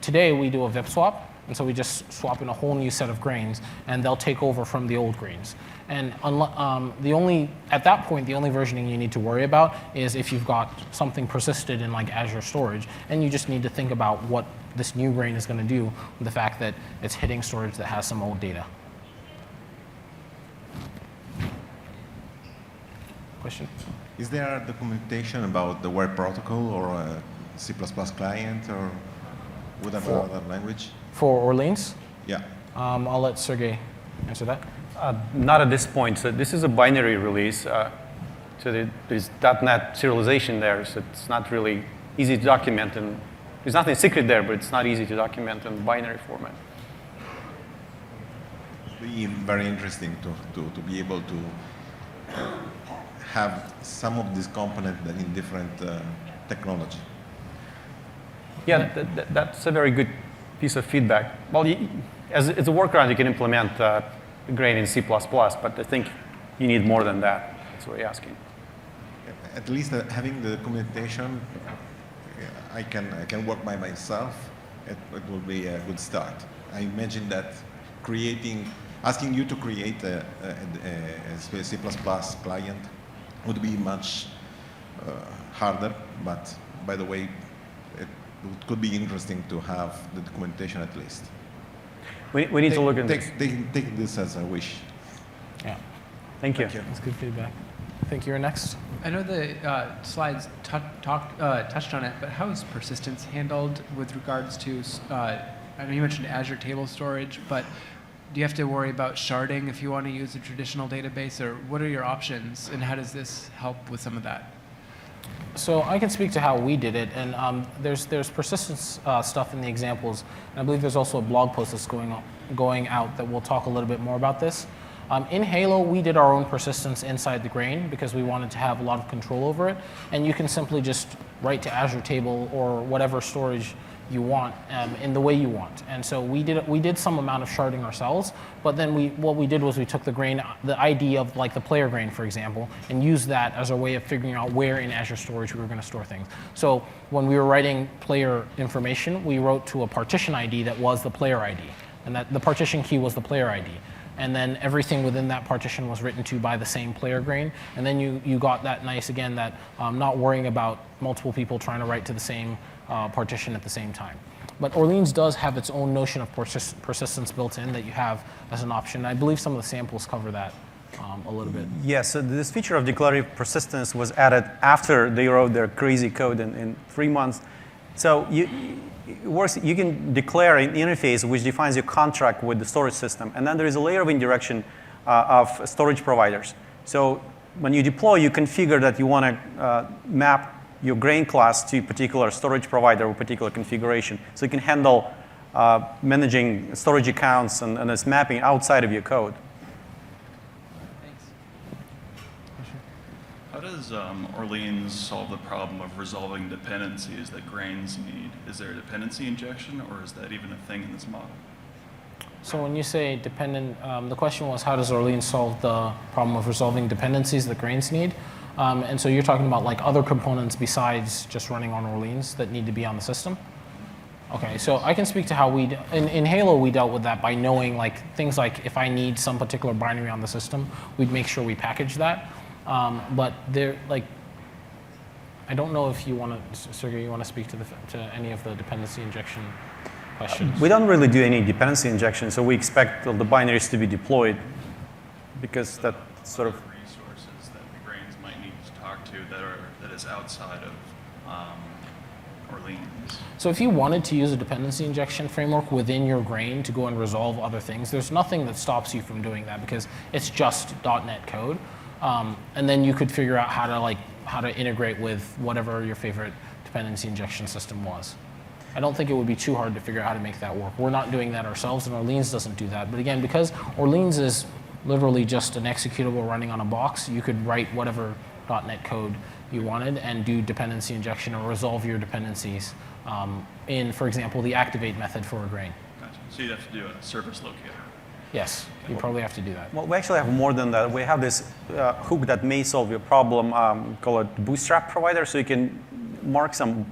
today we do a VIP swap, and so we just swap in a whole new set of grains, and they'll take over from the old grains. And at that point, the only versioning you need to worry about is if you've got something persisted in like Azure storage, and you just need to think about what this new grain is going to do with the fact that it's hitting storage that has some old data. Question? Is there documentation about the web protocol or a C++ client or whatever other language? For Orleans? Yeah. I'll let Sergey answer that. Not at this point. So this is a binary release. So there's .NET serialization there, so it's not really easy to document. And there's nothing secret there, but it's not easy to document in binary format. It'd be very interesting to be able to have some of these components that in different technology. Yeah, that's a very good piece of feedback. Well, as a workaround, you can implement grain in C++, but I think you need more than that. That's what you're asking. At least having the documentation, I can work by myself. It will be a good start. I imagine that asking you to create a C++ client would be much harder, but by the way, it could be interesting to have the documentation at least. We need to look at this. Take this as a wish. Yeah. Thank you. That's good feedback. I think you're next. I know the slides touched on it, but how is persistence handled with regards to, I know you mentioned Azure Table Storage, but do you have to worry about sharding if you want to use a traditional database, or what are your options, and how does this help with some of that? So I can speak to how we did it, and there's persistence stuff in the examples, and I believe there's also a blog post that's going out that will talk a little bit more about this. In Halo, we did our own persistence inside the grain because we wanted to have a lot of control over it, and you can simply just write to Azure Table or whatever storage you want in the way you want. And so we did some amount of sharding ourselves, but then what we did was we took the grain, the ID of like the player grain, for example, and used that as a way of figuring out where in Azure storage we were going to store things. So when we were writing player information, we wrote to a partition ID that was the player ID, and that the partition key was the player ID. And then everything within that partition was written to by the same player grain. And then you got that nice, again, that not worrying about multiple people trying to write to the same partition at the same time. But Orleans does have its own notion of persistence built in that you have as an option. I believe some of the samples cover that a little bit. Yes, so this feature of declarative persistence was added after they wrote their crazy code in 3 months. So it works, you can declare an interface which defines your contract with the storage system. And then there is a layer of indirection of storage providers. So when you deploy, you configure that you want to map your grain class to a particular storage provider or particular configuration. So you can handle managing storage accounts and this mapping outside of your code. How does Orleans solve the problem of resolving dependencies that grains need? Is there a dependency injection, or is that even a thing in this model? So when you say dependent, the question was, how does Orleans solve the problem of resolving dependencies that grains need? And so you're talking about like other components besides just running on Orleans that need to be on the system? Okay, so I can speak to how in Halo we dealt with that by knowing like things like if I need some particular binary on the system, we'd make sure we package that. But there, like, I don't know if you want to, Sergey, you want to speak to any of the dependency injection questions? We don't really do any dependency injection, so we expect the binaries to be deployed because that sort of resources that the grains might need to talk to that is outside of Orleans. So if you wanted to use a dependency injection framework within your grain to go and resolve other things, there's nothing that stops you from doing that because it's just .NET code. And then you could figure out how to integrate with whatever your favorite dependency injection system was. I don't think it would be too hard to figure out how to make that work. We're not doing that ourselves, and Orleans doesn't do that. But again, because Orleans is literally just an executable running on a box, you could write whatever .NET code you wanted and do dependency injection or resolve your dependencies in, for example, the activate method for a grain. Gotcha. So you'd have to do a service locator. Yes, you probably have to do that. Well, we actually have more than that. We have this hook that may solve your problem, call it bootstrap provider. So you can mark some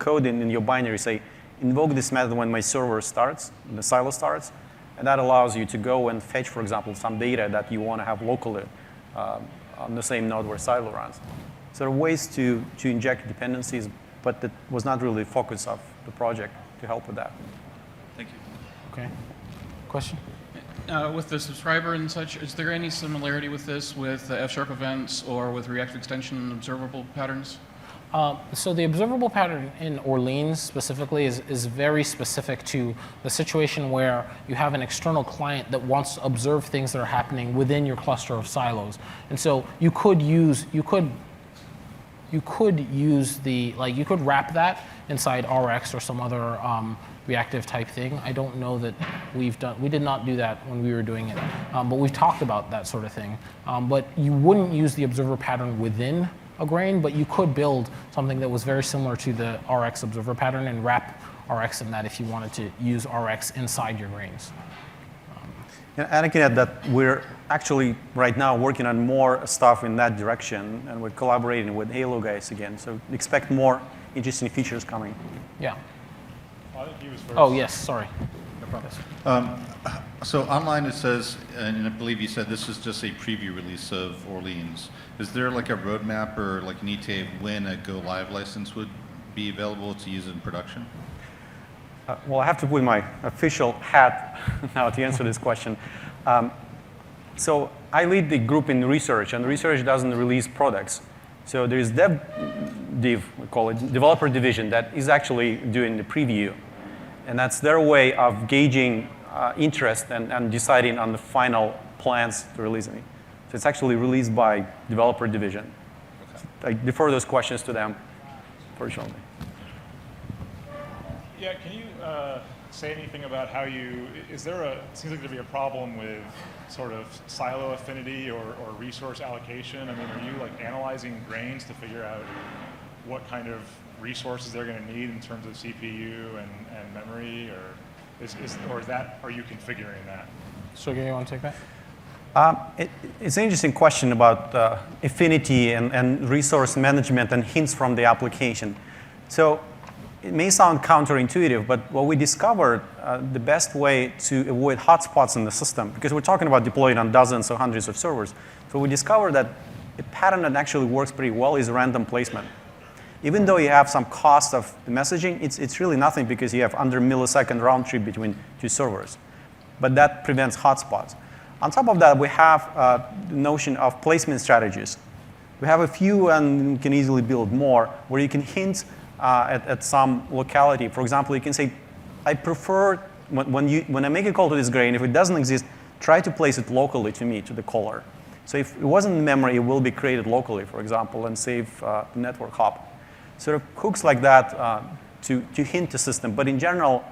code in your binary, say, invoke this method when my server starts, the silo starts. And that allows you to go and fetch, for example, some data that you want to have locally on the same node where silo runs. So there are ways to inject dependencies, but that was not really the focus of the project to help with that. Thank you. Okay. Question? With the subscriber and such, is there any similarity with this with F# events or with reactive extension observable patterns? So the observable pattern in Orleans specifically is very specific to the situation where you have an external client that wants to observe things that are happening within your cluster of silos. And so you could wrap that inside RX or some other reactive type thing. I don't know that we did not do that when we were doing it, but we've talked about that sort of thing. But you wouldn't use the observer pattern within a grain, but you could build something that was very similar to the RX observer pattern and wrap RX in that if you wanted to use RX inside your grains. And I can add that we're actually right now working on more stuff in that direction, and we're collaborating with Halo guys again. So expect more interesting features coming. Yeah. I think he was first. Oh, yes, sorry. No problem. So online it says, and I believe you said this is just a preview release of Orleans. Is there like a roadmap or like an ETA of when a Go Live license would be available to use in production? Well, I have to put my official hat now to answer this question. So I lead the group in research, and research doesn't release products. So there's div, we call it developer division, that is actually doing the preview. And that's their way of gauging interest and deciding on the final plans to release it. So it's actually released by developer division. Okay. I defer those questions to them, fortunately. Yeah, can you say anything about how you, it seems like there'd be a problem with sort of silo affinity or resource allocation. I mean, are you like analyzing grains to figure out what kind of resources they're going to need in terms of CPU and memory, or are you configuring that? Sergey, you want to take that? It's an interesting question about affinity and resource management and hints from the application. So it may sound counterintuitive, but what we discovered, the best way to avoid hotspots in the system, because we're talking about deploying on dozens or hundreds of servers, so we discovered that a pattern that actually works pretty well is random placement. Even though you have some cost of the messaging, it's really nothing because you have under millisecond round trip between two servers. But that prevents hotspots. On top of that, we have the notion of placement strategies. We have a few, and you can easily build more, where you can hint at some locality. For example, you can say, I prefer, when I make a call to this grain, if it doesn't exist, try to place it locally to me, to the caller. So if it wasn't in memory, it will be created locally, for example, and save the network hop. Sort of hooks like that to hint the system. But in general,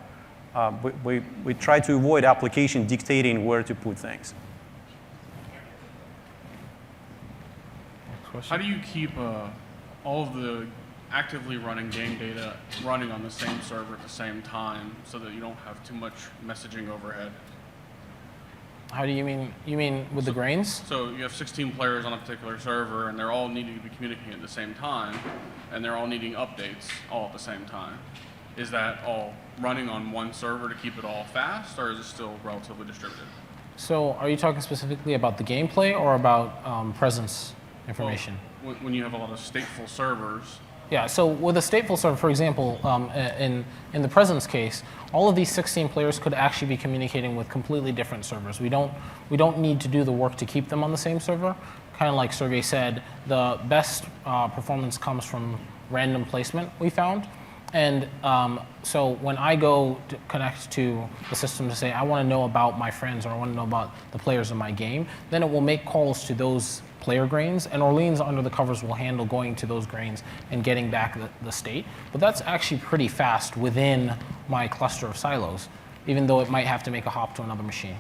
we try to avoid application dictating where to put things. How do you keep all of the actively running game data running on the same server at the same time so that you don't have too much messaging overhead? How do you mean? You mean with the grains? So you have 16 players on a particular server, and they're all needing to be communicating at the same time, and they're all needing updates all at the same time. Is that all running on one server to keep it all fast, or is it still relatively distributed? So are you talking specifically about the gameplay or about presence information? Well, when you have a lot of stateful servers. Yeah, so with a stateful server, for example, in the presence case, all of these 16 players could actually be communicating with completely different servers. We don't need to do the work to keep them on the same server. Kind of like Sergey said, the best performance comes from random placement, we found. And so when I go to connect to the system to say, I want to know about my friends or I want to know about the players in my game, then it will make calls to those player grains, and Orleans under the covers will handle going to those grains and getting back the state. But that's actually pretty fast within my cluster of silos, even though it might have to make a hop to another machine.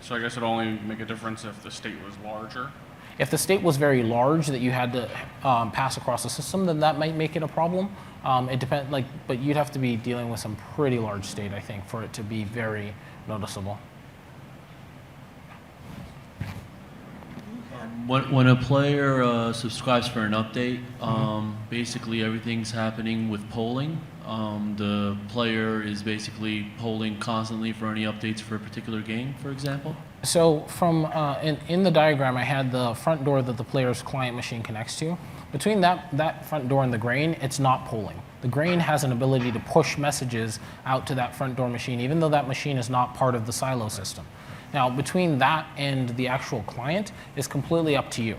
So I guess it'd only make a difference if the state was larger? If the state was very large that you had to pass across the system, then that might make it a problem. It depends, but you'd have to be dealing with some pretty large state, I think, for it to be very noticeable. When a player subscribes for an update, basically everything's happening with polling. The player is basically polling constantly for any updates for a particular game, for example? So from in the diagram, I had the front door that the player's client machine connects to. Between that front door and the grain, it's not polling. The grain has an ability to push messages out to that front door machine, even though that machine is not part of the silo system. Now, between that and the actual client is completely up to you.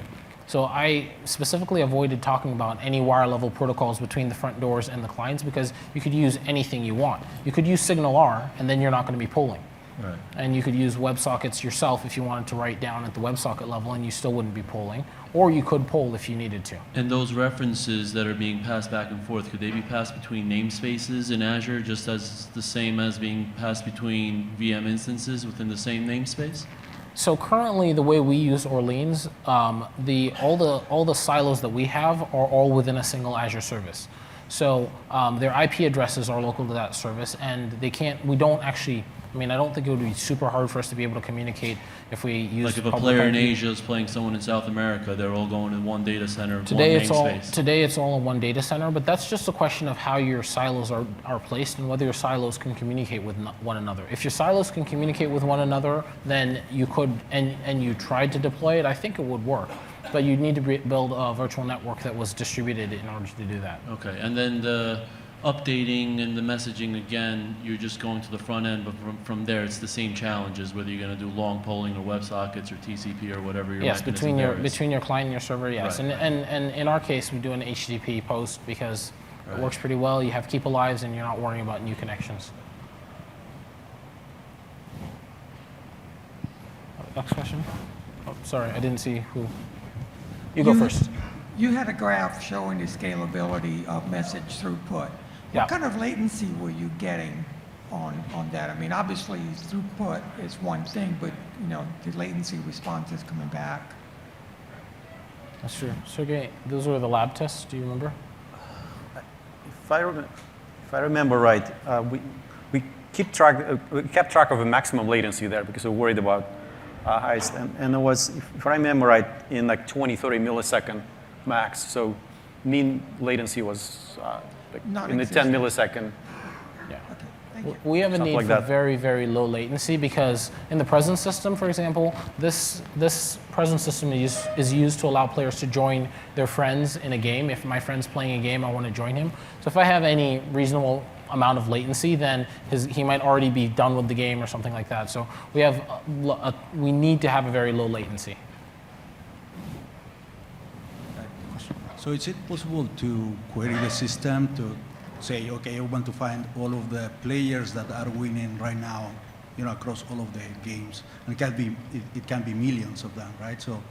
So I specifically avoided talking about any wire level protocols between the front doors and the clients because you could use anything you want. You could use SignalR, and then you're not going to be polling. Right. And you could use WebSockets yourself if you wanted to write down at the WebSocket level, and you still wouldn't be polling. Or you could poll if you needed to. And those references that are being passed back and forth, could they be passed between namespaces in Azure just as the same as being passed between VM instances within the same namespace? So currently, the way we use Orleans, all the silos that we have are all within a single Azure service. So their IP addresses are local to that service, and we don't actually. I mean, I don't think it would be super hard for us to be able to communicate if we use. Like if a player in Asia is playing someone in South America, they're all going in one data center, today one it's namespace. Today it's all in one data center, but that's just a question of how your silos are placed and whether your silos can communicate with one another. If your silos can communicate with one another, then you could, and you tried to deploy it, I think it would work. But you'd need to build a virtual network that was distributed in order to do that. Okay, and then the updating and the messaging, again, you're just going to the front end, but from there it's the same challenges, whether you're going to do long polling or WebSockets or TCP or whatever your yes, mechanism between your client and your server, yes. Right. And in our case, we do an HTTP post because it works pretty well. You have keep alives and you're not worrying about new connections. Next question. Oh, sorry, I didn't see who. You go first. You had a graph showing the scalability of message throughput. What kind of latency were you getting on that? I mean, obviously throughput is one thing, but the latency response is coming back. That's true. Sergey, those were the lab tests. Do you remember? If I remember right, we kept track of a maximum latency there because we were worried about highest, and it was, if I remember right, in like 20, 30 millisecond max. So mean latency was in the 10 millisecond We have a Stuff need like for that. very, very low latency because in the present system, for example, this present system is used to allow players to join their friends in a game. If my friend's playing a game, I want to join him. So if I have any reasonable amount of latency, then he might already be done with the game or something like that. So we need to have a very low latency. So is it possible to query the system to say, okay, I want to find all of the players that are winning right now, across all of the games, and it can be millions of them, right? So,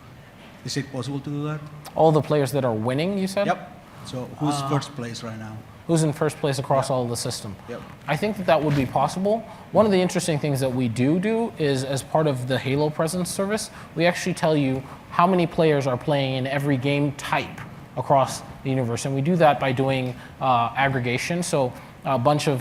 is it possible to do that? All the players that are winning, you said? Yep. So who's first place right now? Who's in first place across all of the system? Yep. I think that would be possible. One of the interesting things that we do is, as part of the Halo presence service, we actually tell you how many players are playing in every game type across the universe. And we do that by doing aggregation. So a bunch of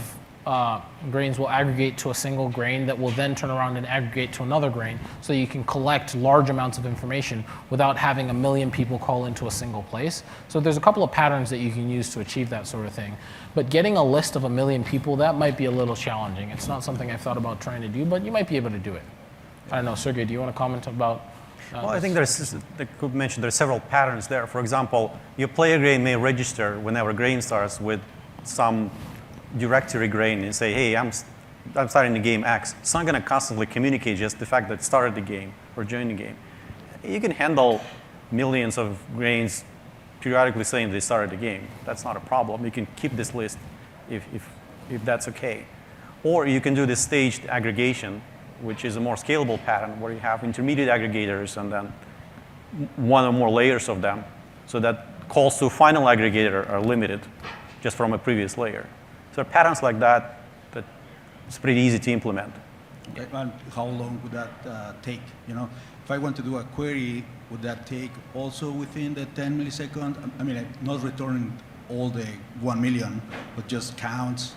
grains will aggregate to a single grain that will then turn around and aggregate to another grain. So you can collect large amounts of information without having a million people call into a single place. So there's a couple of patterns that you can use to achieve that sort of thing. But getting a list of 1 million people, that might be a little challenging. It's not something I've thought about trying to do, but you might be able to do it. I don't know, Sergey, do you want to comment about well, I think could mention there are several patterns there. For example, your player grain may register whenever grain starts with some directory grain and say, hey, I'm starting the game X. It's not going to constantly communicate just the fact that it started the game or joined the game. You can handle millions of grains periodically saying they started the game. That's not a problem. You can keep this list if that's okay. Or you can do this staged aggregation, which is a more scalable pattern where you have intermediate aggregators and then one or more layers of them, so that calls to final aggregator are limited just from a previous layer. So patterns like that it's pretty easy to implement. Okay, and how long would that take? If I want to do a query, would that take also within the 10 milliseconds? I mean, not returning all the 1 million, but just counts,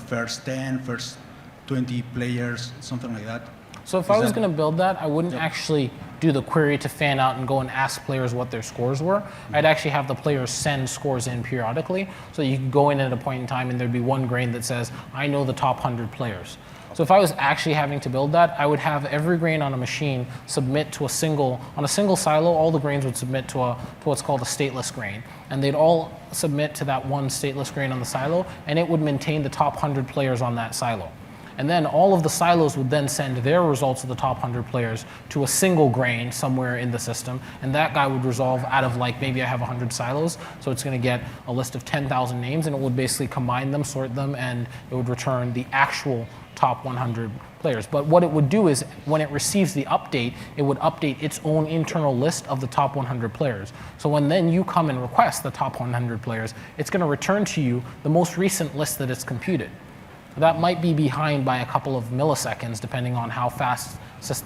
first 10, first 20 players, something like that. So if I was going to build that, I wouldn't actually do the query to fan out and go and ask players what their scores were. I'd actually have the players send scores in periodically. So you could go in at a point in time and there'd be one grain that says, I know the top 100 players. So if I was actually having to build that, I would have every grain on a machine submit to on a single silo, all the grains would submit to what's called a stateless grain. And they'd all submit to that one stateless grain on the silo, and it would maintain the top 100 players on that silo. And then all of the silos would then send their results of the top 100 players to a single grain somewhere in the system. And that guy would resolve out of maybe I have 100 silos. So it's going to get a list of 10,000 names and it would basically combine them, sort them, and it would return the actual top 100 players. But what it would do is when it receives the update, it would update its own internal list of the top 100 players. So when then you come and request the top 100 players, it's going to return to you the most recent list that it's computed. That might be behind by a couple of milliseconds, depending on how fast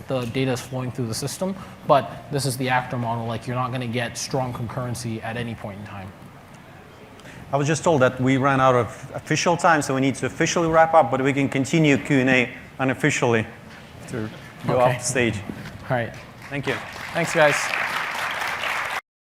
the data is flowing through the system. But this is the actor model. You're not going to get strong concurrency at any point in time. I was just told that we ran out of official time, so we need to officially wrap up, but we can continue Q&A unofficially to go off the stage. All right. Thank you. Thanks, guys.